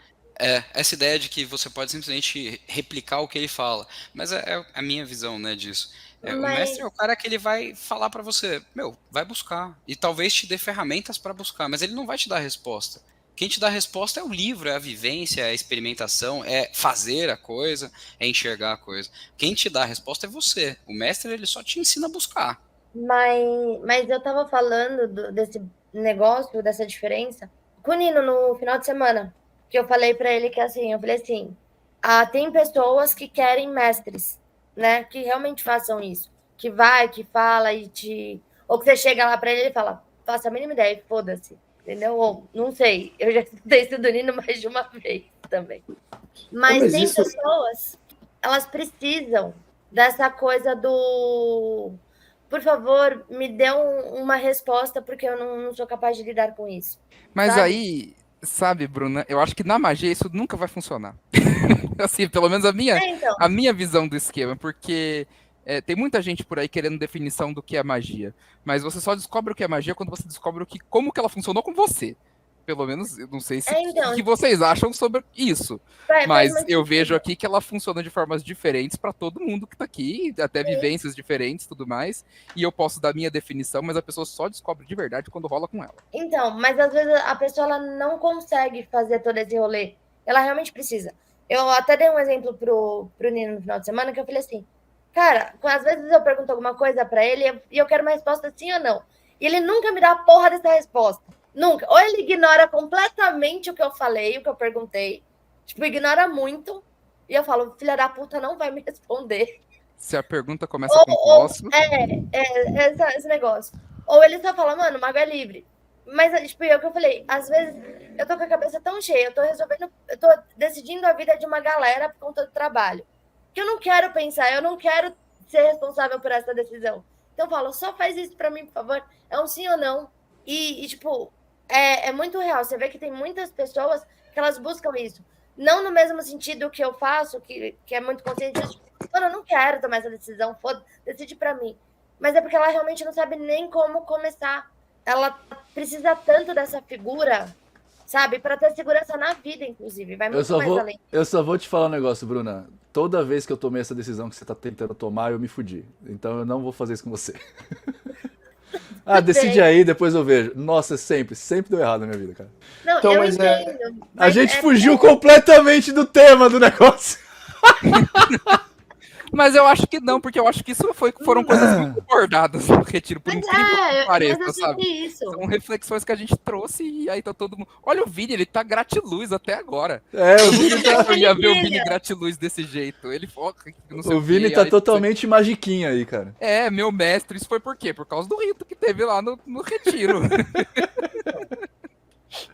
essa ideia de que você pode simplesmente replicar o que ele fala. Mas é a minha visão, né, disso. O Mas, mestre é o cara que ele vai falar pra você, meu, vai buscar. E talvez te dê ferramentas pra buscar, mas ele não vai te dar a resposta. Quem te dá a resposta é o livro, é a vivência, é a experimentação, é fazer a coisa, é enxergar a coisa. Quem te dá a resposta é você. O mestre, ele só te ensina a buscar. mas eu tava falando desse negócio, dessa diferença, com o Nino no final de semana. Que eu falei pra ele que assim, eu falei assim, tem pessoas que querem mestres, né? Que realmente façam isso. Que vai, que fala e te. Ou que você chega lá pra ele e fala, faça a mínima ideia, foda-se. Entendeu? Ou não sei. Eu já escutei isso do Nino mais de uma vez também. Mas Mas tem isso, pessoas, elas precisam dessa coisa do. Por favor, me dê uma resposta, porque eu não sou capaz de lidar com isso. Mas Sabe? aí, sabe, Bruna, eu acho que na magia isso nunca vai funcionar. Assim, pelo menos Então. a minha visão do esquema, porque tem muita gente por aí querendo definição do que é magia, mas você só descobre o que é magia quando você descobre como que ela funcionou com você. Pelo menos, eu não sei o Então, que vocês acham sobre isso, faz mas muito eu vejo sentido. aqui que ela funciona de formas diferentes para todo mundo que tá aqui, até vivências diferentes e tudo mais, e eu posso dar minha definição, mas a pessoa só descobre de verdade quando rola com ela. Então, mas às vezes a pessoa ela não consegue fazer todo esse rolê. Ela realmente precisa. Eu até dei um exemplo pro Nino no final de semana que eu falei assim, cara, às vezes eu pergunto alguma coisa pra ele e eu quero uma resposta sim ou não. E ele nunca me dá a porra dessa resposta. Nunca. Ou ele ignora completamente o que eu falei, o que eu perguntei. Tipo, ignora muito. E eu falo, filha da puta, não vai me responder. Se a pergunta começa com posso, Esse negócio. Ou ele só fala, mano, o mago é livre. Mas, tipo, é o que eu falei, às vezes eu tô com a cabeça tão cheia, eu tô decidindo a vida de uma galera por conta do trabalho. Que eu não quero pensar, eu não quero ser responsável por essa decisão. Então eu falo, só faz isso pra mim, por favor. É um sim ou não. Tipo, é muito real. Você vê que tem muitas pessoas que elas buscam isso. Não no mesmo sentido que eu faço, que é muito consciente disso. Mano, eu não quero tomar essa decisão, decide pra mim. Mas é porque ela realmente não sabe nem como começar. Ela precisa tanto dessa figura, sabe? Para ter segurança na vida, inclusive. Vai muito mais além. Eu só vou te falar um negócio, Bruna. Toda vez que eu tomei essa decisão que você tá tentando tomar, eu me fudi. Então eu não vou fazer isso com você. Ah, decide aí, depois eu vejo. Nossa, sempre deu errado na minha vida, cara. Não, Então, eu mas entendo. A gente fugiu completamente do tema do negócio. mas eu acho que não, porque eu acho que isso foram coisas muito abordadas no retiro, por Mas incrível que mas eu pareça, sei sabe? isso. São reflexões que a gente trouxe e aí tá todo mundo. Olha o Vini, ele tá gratiluz até agora. É, o Vini Eu ia ver o brilha. Vini gratiluz desse jeito. Ele foca, não sei o o Vini quê, tá aí totalmente magiquinha aí, cara. meu mestre, isso foi por quê? Por causa do rito que teve lá no retiro.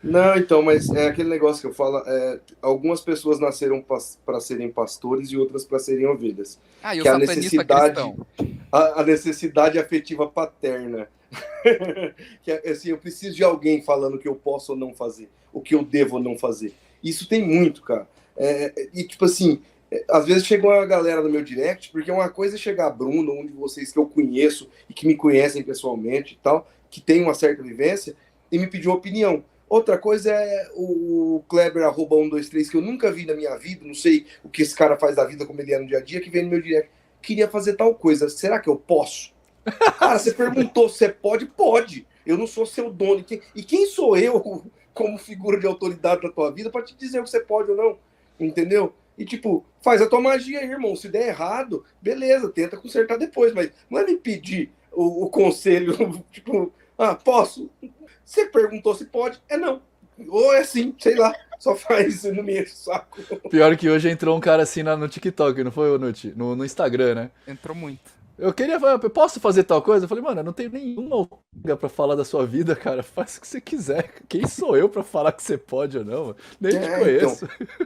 não, então, mas é aquele negócio que eu falo, algumas pessoas nasceram para serem pastores e outras para serem ovelhas. Ah, e o Que é a satanista necessidade, cristão. a necessidade afetiva paterna. Que é assim, eu preciso de alguém falando o que eu posso ou não fazer, o que eu devo ou não fazer. Isso tem muito, cara. E tipo assim, às vezes chega uma galera no meu direct, porque uma coisa é chegar a Bruno, um de vocês que eu conheço e que me conhecem pessoalmente e tal, que tem uma certa vivência, e me pedir uma opinião. Outra coisa é o Kleber @123, que eu nunca vi na minha vida, não sei o que esse cara faz da vida, como ele é no dia a dia, que vem no meu direct. Queria fazer tal coisa, será que eu posso? Cara, você perguntou se você pode? Pode. Eu não sou seu dono. E quem sou eu, como figura de autoridade na tua vida, para te dizer o que você pode ou não? Entendeu? E tipo, faz a tua magia aí, irmão. Se der errado, beleza, tenta consertar depois. Mas não é me pedir o conselho, tipo, posso? Você perguntou se pode? É não. Ou é sim, sei lá. Só faz isso, não me enche o saco. Pior que hoje entrou um cara assim no TikTok, não foi, Nuti? No Instagram, né? Entrou muito. Eu queria falar, eu posso fazer tal coisa? Eu falei, mano, eu não tenho nenhuma altura pra falar da sua vida, cara. Faz o que você quiser. Quem sou eu pra falar que você pode ou não? Nem te conheço. Então.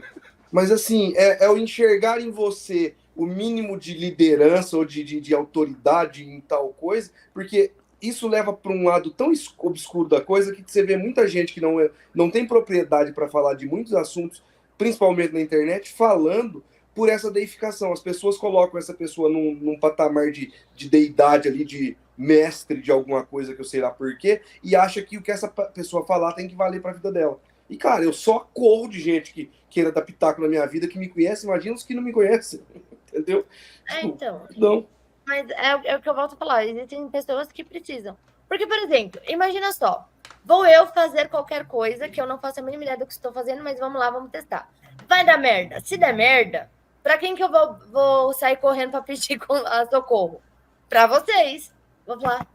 Mas assim, é o enxergar em você o mínimo de liderança ou de autoridade em tal coisa, porque isso leva para um lado tão obscuro da coisa que você vê muita gente que não tem propriedade para falar de muitos assuntos, principalmente na internet, falando por essa deificação. As pessoas colocam essa pessoa num patamar de deidade ali, de mestre de alguma coisa que eu sei lá por quê, e acha que o que essa pessoa falar tem que valer para a vida dela. E, cara, eu só corro de gente que queira dar pitaco na minha vida, que me conhece, imagina os que não me conhecem, entendeu? Então. Não. Mas é o que eu volto a falar, existem pessoas que precisam. Porque, por exemplo, imagina só, vou eu fazer qualquer coisa que eu não faço a mínima ideia do que estou fazendo, mas vamos lá, vamos testar. Vai dar merda. Se der merda, pra quem que eu vou sair correndo pra pedir socorro? Pra vocês. Vou falar,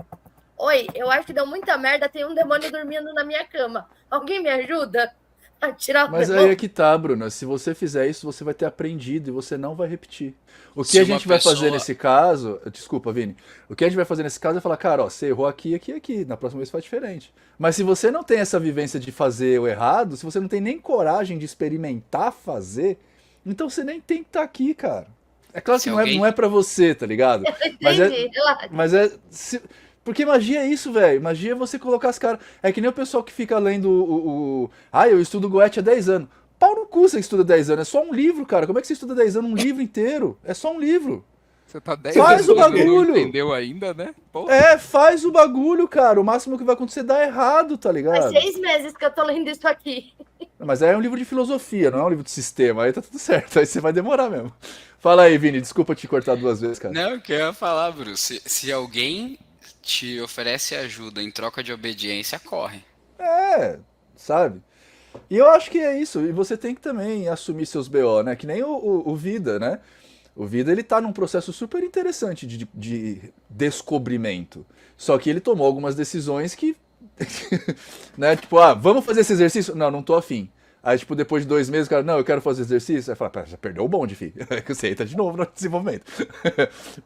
oi, eu acho que deu muita merda, tem um demônio dormindo na minha cama. Alguém me ajuda a tirar o Mas demônio? aí é que tá, Bruna. Se você fizer isso, você vai ter aprendido e você não vai repetir. O que Se a uma gente vai fazer pessoa- nesse caso... Desculpa, Vini. O que a gente vai fazer nesse caso é falar, cara, ó, você errou aqui, aqui, aqui. Na próxima vez faz diferente. Mas se você não tem essa vivência de fazer o errado, se você não tem nem coragem de experimentar fazer, então você nem tem que estar aqui, cara. É claro Se que alguém- não é pra você, tá ligado? Entendi, relaxa. Mas é... Porque magia é isso, velho. Magia é você colocar as caras. É que nem o pessoal que fica lendo eu estudo Goethe há 10 anos. Pau no cu você estuda 10 anos. É só um livro, cara. Como é que você estuda 10 anos? Um livro inteiro. É só um livro. Você tá 10 Faz anos o bagulho. não entendeu ainda, né? Pô, É, faz o bagulho, cara. O máximo que vai acontecer é dar errado, tá Faz ligado? 6 meses que eu tô lendo isso aqui. Mas aí é um livro de filosofia, não é um livro de sistema. Aí tá tudo certo. Aí você vai demorar mesmo. Fala aí, Vini. Desculpa te cortar 2 vezes, cara. Não, o que eu ia falar, Bruce. Se alguém te oferece ajuda em troca de obediência, corre. É, sabe? E eu acho que é isso. E você tem que também assumir seus BO, né? Que nem o Vida, né? O Vida, ele tá num processo super interessante de descobrimento. Só que ele tomou algumas decisões que... né? Tipo, vamos fazer esse exercício? Não, não tô afim. Aí, tipo, depois de 2 meses, o cara, não, eu quero fazer exercício. Aí fala, já perdeu o bonde, filho. Você entra de novo no desenvolvimento.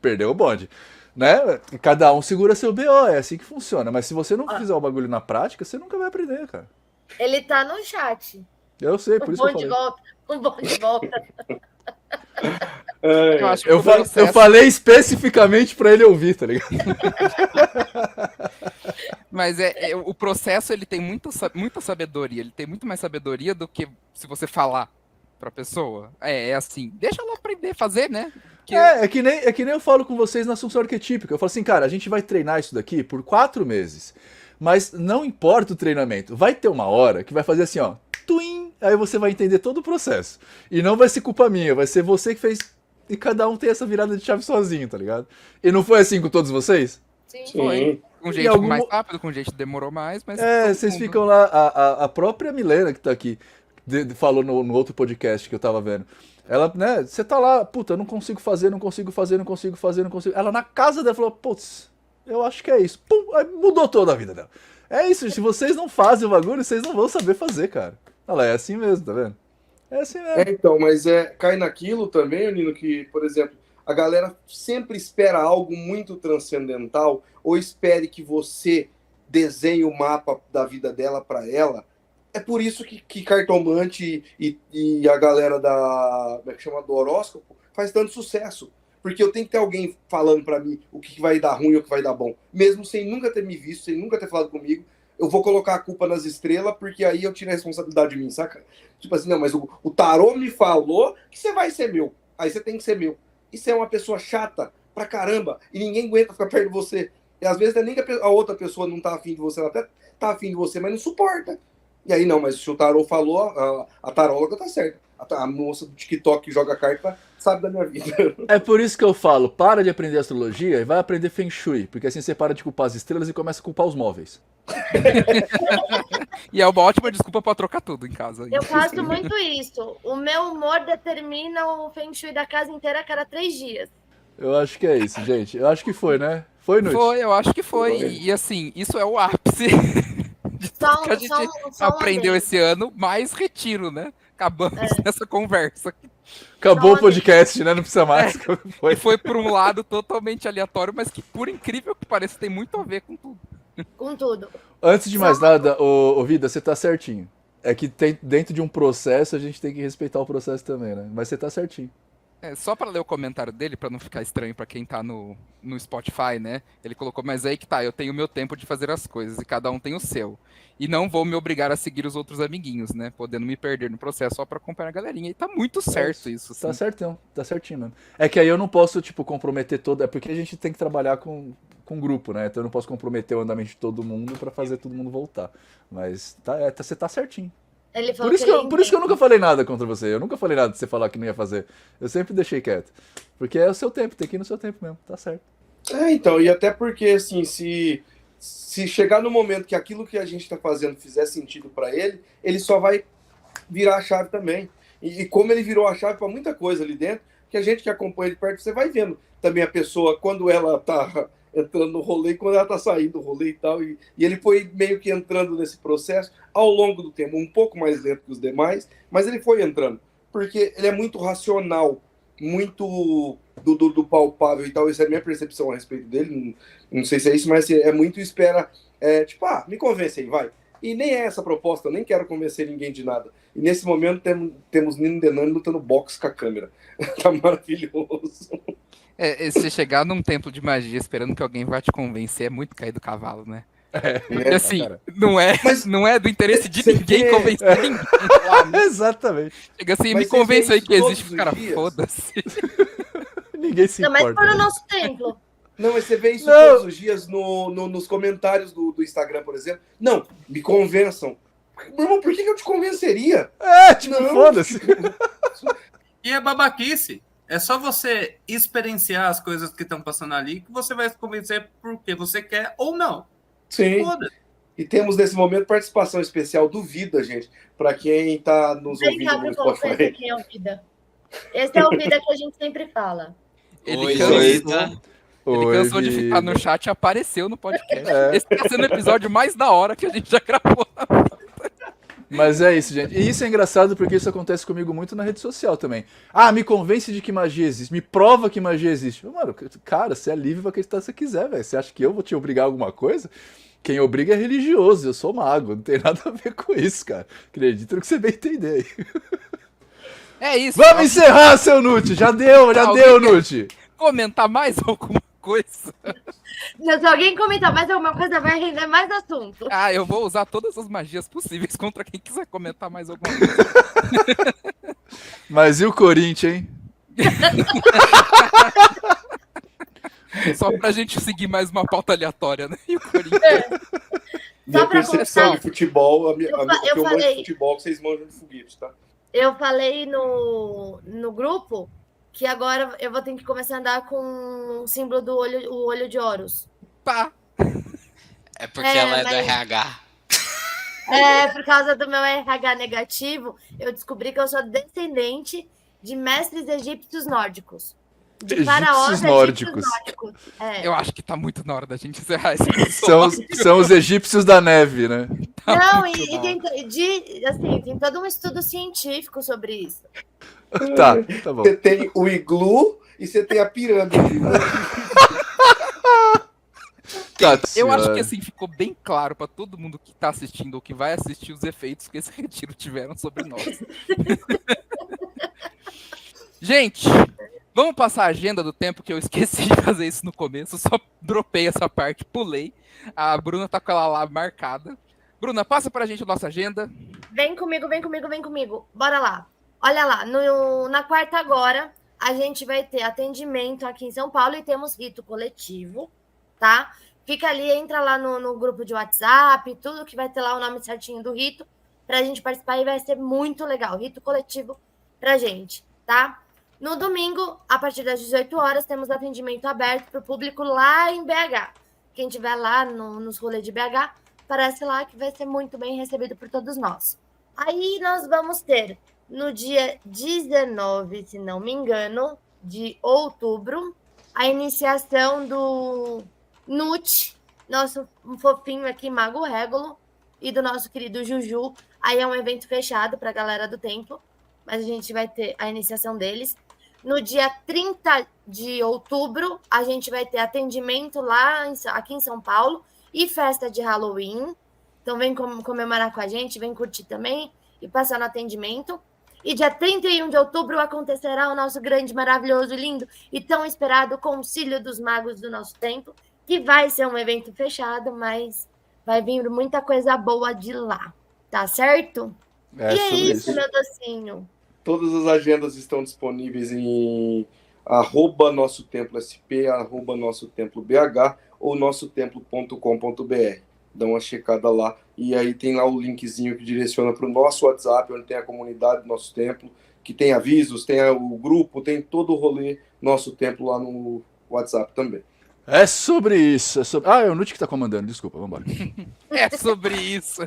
Perdeu o bonde. Né? Cada um segura seu BO, é assim que funciona. Mas se você não fizer o bagulho na prática, você nunca vai aprender, cara. Ele tá no chat. Eu sei, por Um isso que eu bom de falei. volta. Um bom de volta. eu acho que Eu, o eu processo- falei especificamente pra ele ouvir, tá ligado? Mas o processo, ele tem muita sabedoria. Ele tem muito mais sabedoria do que se você falar pra pessoa. É assim, deixa ela aprender a fazer, né? Que- É que nem eu falo com vocês na assunção arquetípica. Eu falo assim, cara, a gente vai treinar isso daqui por 4 meses. Mas não importa o treinamento. Vai ter uma hora que vai fazer assim, ó. Tuim! Aí você vai entender todo o processo. E não vai ser culpa minha, vai ser você que fez. E cada um tem essa virada de chave sozinho, tá ligado? E não foi assim com todos vocês? Sim. Sim. Com gente algum mais mo- rápido, com gente que demorou mais, mas. É, todo vocês mundo- ficam lá. A própria Milena que tá aqui falou no outro podcast que eu tava vendo. Ela, né, você tá lá, puta, eu não consigo fazer. Ela na casa dela falou, putz, eu acho que é isso. Pum, aí mudou toda a vida dela. É isso, se vocês não fazem o bagulho, vocês não vão saber fazer, cara. Olha lá, é assim mesmo, tá vendo? É assim mesmo. Então, mas cai naquilo também, Nino, que, por exemplo, a galera sempre espera algo muito transcendental ou espere que você desenhe o mapa da vida dela para ela. É por isso que cartomante e a galera como é que chama, do horóscopo faz tanto sucesso. Porque eu tenho que ter alguém falando para mim o que vai dar ruim ou o que vai dar bom. Mesmo sem nunca ter me visto, sem nunca ter falado comigo, eu vou colocar a culpa nas estrelas, porque aí eu tiro a responsabilidade de mim, saca? Tipo assim, não, mas o tarô me falou que você vai ser meu. Aí você tem que ser meu. E você é uma pessoa chata pra caramba, e ninguém aguenta ficar perto de você. E às vezes não é nem que a outra pessoa não tá afim de você, ela até tá afim de você, mas não suporta. E aí, não, mas se o tarô falou, a taróloga tá certa. A moça do TikTok que joga carta sabe da minha vida. É por isso que eu falo, para de aprender astrologia e vai aprender Feng Shui, porque assim você para de culpar as estrelas e começa a culpar os móveis. E é uma ótima desculpa pra trocar tudo em casa. Eu faço muito isso. O meu humor determina o Feng Shui da casa inteira a cada 3 dias. Eu acho que é isso, gente. Eu acho que foi, né? Foi, Nuti? Foi, eu acho que foi. Foi. E assim, isso é o ápice de Só tudo que a gente só um aprendeu adendo. esse ano, mais retiro, né? Acabamos nessa conversa. Acabou Só o podcast, né? Não precisa mais. E foi por um lado totalmente aleatório, mas que, por incrível que pareça, tem muito a ver com tudo. Com tudo. Antes de mais nada, ô Vida, você tá certinho. É que tem, dentro de um processo a gente tem que respeitar o processo também, né? Mas você tá certinho. Só para ler o comentário dele, para não ficar estranho para quem tá no Spotify, né? Ele colocou, mas aí que tá, eu tenho meu tempo de fazer as coisas e cada um tem o seu. E não vou me obrigar a seguir os outros amiguinhos, né? Podendo me perder no processo só para acompanhar a galerinha. E tá muito certo isso. Tá Assim. certinho, tá certinho mesmo. É que aí eu não posso, tipo, comprometer todo. É porque a gente tem que trabalhar com grupo, né? Então eu não posso comprometer o andamento de todo mundo pra fazer todo mundo voltar. Mas você tá certinho. Ele falou Por isso que eu nunca falei nada contra você. Eu nunca falei nada de você falar que não ia fazer. Eu sempre deixei quieto. Porque é o seu tempo, tem que ir no seu tempo mesmo, tá certo. Então, e até porque, assim, se chegar no momento que aquilo que a gente tá fazendo fizer sentido para ele só vai virar a chave também. E como ele virou a chave para muita coisa ali dentro, que a gente que acompanha de perto, você vai vendo também a pessoa quando ela tá entrando no rolê e quando ela tá saindo do rolê e tal. E ele foi meio que entrando nesse processo ao longo do tempo, um pouco mais lento que os demais, mas ele foi entrando. Porque ele é muito racional, muito do palpável e tal. Essa é a minha percepção a respeito dele. Não sei se é isso, mas é muito espera. Tipo, me convence aí, vai. E nem é essa a proposta, eu nem quero convencer ninguém de nada. E nesse momento temos Nino Denani lutando boxe com a câmera. Tá maravilhoso. Se chegar num templo de magia esperando que alguém vá te convencer, é muito cair do cavalo, né? Porque Né, assim, cara. não é do interesse de Você ninguém quer- convencer ninguém. lá, né? Exatamente. Chega assim, Mas me você convence vê aí isso que todos existe. os O cara, dias? foda-se. Ninguém se Não, mas importa. foi no nosso templo. Não, mas você vê isso Não. todos os dias nos comentários do Instagram, por exemplo. Não, me convençam. Meu irmão, por que eu te convenceria? Tipo, Não. foda-se. E é babaquice. É só você experienciar as coisas que estão passando ali que você vai se convencer porque você quer ou não. Sim. Foda-se. E temos nesse momento participação especial do Vida, gente, para quem tá nos Vem ouvindo cá no pro povo conhecer Spotify. quem é o Vida. Esse é o Vida que a gente sempre fala. Ele Oi, cansou, Vida. ele Oi, cansou de ficar no Vida. chat e apareceu no podcast. É. Esse tá sendo o episódio mais da hora que a gente já gravou. Mas é isso, gente. E isso é engraçado porque isso acontece comigo muito na rede social também. Me convence de que magia existe. Me prova que magia existe. Mano, cara, você é livre pra acreditar se você quiser, velho. Você acha que eu vou te obrigar a alguma coisa? Quem obriga é religioso, eu sou mago. Não tem nada a ver com isso, cara. Acredito no que você bem entender aí. É isso. Vamos encerrar, seu Nute. Já deu, Nute. Comentar mais alguma coisa? Se alguém comentar mais alguma coisa, vai render mais assunto. Eu vou usar todas as magias possíveis contra quem quiser comentar mais alguma coisa. Mas e o Corinthians, hein? Só pra gente seguir mais uma pauta aleatória, né? E o Corinthians. Minha Só pra percepção constar, de futebol, o que eu manjo falei- de futebol, que vocês manjam de foguete, tá? eu falei no grupo que agora eu vou ter que começar a andar com o símbolo do olho, o olho de Horus. Tá. É porque ela é do mas- RH. Por causa do meu RH negativo, eu descobri que eu sou descendente de mestres egípcios nórdicos. De Egípcios faraós nórdicos. egípcios nórdicos. Eu acho que tá muito na hora da gente encerrar esse episódio. São os egípcios da neve, né? Não, muito e tem todo um estudo científico sobre isso. Tá bom. Você tem o iglu e você tem a pirâmide. Eu acho que assim ficou bem claro pra todo mundo que tá assistindo ou que vai assistir os efeitos que esse retiro tiveram sobre nós. Gente, vamos passar a agenda do tempo, que eu esqueci de fazer isso no começo, só dropei essa parte, pulei. A Bruna tá com ela lá marcada. Bruna, passa pra gente a nossa agenda. Vem comigo, vem comigo, vem comigo. Bora lá. Olha lá, na quarta agora, a gente vai ter atendimento aqui em São Paulo e temos rito coletivo, tá? Fica ali, entra lá no grupo de WhatsApp, tudo que vai ter lá o nome certinho do rito. pra gente participar e vai ser muito legal. Rito coletivo pra gente, tá? No domingo, a partir das 18 horas, temos atendimento aberto pro público lá em BH. Quem estiver lá nos rolês de BH, parece lá que vai ser muito bem recebido por todos nós. Aí nós vamos ter, no dia 19, se não me engano, de outubro, a iniciação do NUT, nosso fofinho aqui, Mago Régulo, e do nosso querido Juju. Aí é um evento fechado para a galera do templo, mas a gente vai ter a iniciação deles. No dia 30 de outubro, a gente vai ter atendimento lá aqui em São Paulo e festa de Halloween. Então vem comemorar com a gente, vem curtir também e passar no atendimento. E dia 31 de outubro acontecerá o nosso grande, maravilhoso, lindo e tão esperado Concílio dos Magos do nosso templo, que vai ser um evento fechado, mas vai vir muita coisa boa de lá. Tá certo? E é isso, meu docinho. Todas as agendas estão disponíveis em Nosso Templo SP, Nosso Templo BH ou nossotemplo.com.br. Dá uma checada lá. E aí tem lá o linkzinho que direciona para o nosso WhatsApp, onde tem a comunidade do Nosso Templo, que tem avisos, tem o grupo, tem todo o rolê Nosso Templo lá no WhatsApp também. É sobre isso. É o Nut que tá comandando, desculpa, vambora. É sobre isso.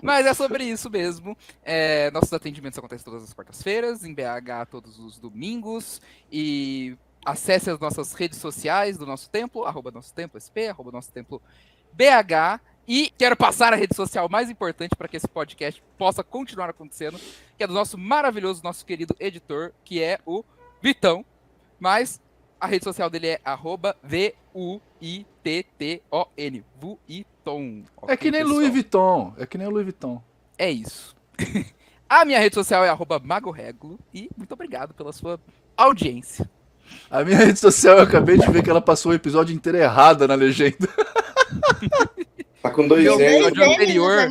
Mas é sobre isso mesmo. Nossos atendimentos acontecem todas as quartas-feiras, em BH todos os domingos. E acesse as nossas redes sociais do Nosso Templo, @Nosso Templo SP, @Nosso Templo BH. E quero passar a rede social mais importante para que esse podcast possa continuar acontecendo, que é do nosso maravilhoso, nosso querido editor, que é o Vitão. Mas a rede social dele é @VUITTON. Vuitton. É que nem Louis Vuitton. É que nem o Louis Vuitton. É isso. A minha rede social é @MagoRegulo. E muito obrigado pela sua audiência. A minha rede social, eu acabei de ver que ela passou o episódio inteiro errada na legenda. Tá com 2 Meu N's. episódio anterior.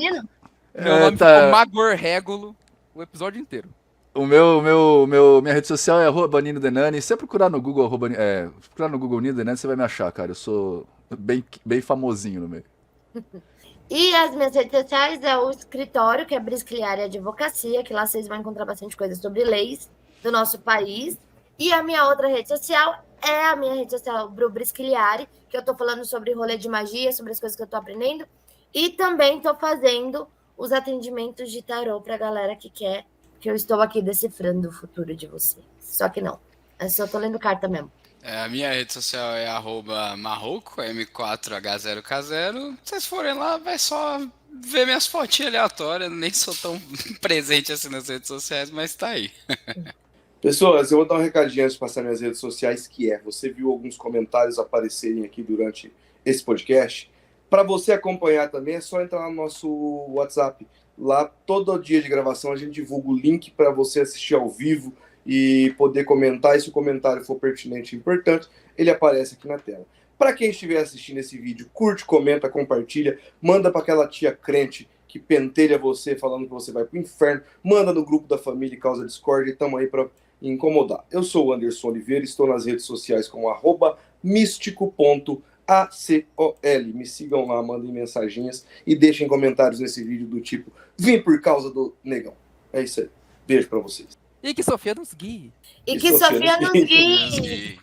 Meu nome ficou MagorRegulo o episódio inteiro. Minha rede social é @Nino Denani. Se você procurar no Google, procurar no Google Nino Denani, você vai me achar, cara. Eu sou bem famosinho no meio. E as minhas redes sociais é o escritório, que é Briscliari Advocacia, que lá vocês vão encontrar bastante coisa sobre leis do nosso país. E a minha outra rede social é a minha rede social, Bru Briscliari, que eu tô falando sobre rolê de magia, sobre as coisas que eu tô aprendendo. E também tô fazendo os atendimentos de tarô pra galera que quer, que eu estou aqui decifrando o futuro de vocês. Só que não, eu só tô lendo carta mesmo. A minha rede social é @Marroco, M4H0K0. Se vocês forem lá, vai só ver minhas fotinhas aleatórias. Nem sou tão presente assim nas redes sociais, mas tá aí. Pessoas, eu vou dar um recadinho antes de passar minhas redes sociais, que você viu alguns comentários aparecerem aqui durante esse podcast. Para você acompanhar também, é só entrar no nosso WhatsApp. Lá, todo dia de gravação, a gente divulga o link para você assistir ao vivo e poder comentar. E se o comentário for pertinente e importante, ele aparece aqui na tela. Para quem estiver assistindo esse vídeo, curte, comenta, compartilha, manda para aquela tia crente que pentelha você falando que você vai pro inferno, manda no grupo da família e causa discórdia e estamos aí para incomodar. Eu sou o Anderson Oliveira, estou nas redes sociais como @místico.acol. Me sigam lá, mandem mensaginhas e deixem comentários nesse vídeo do tipo: vim por causa do negão. É isso aí. Beijo para vocês. E que Sofia nos guie. E que Sofia nos guie.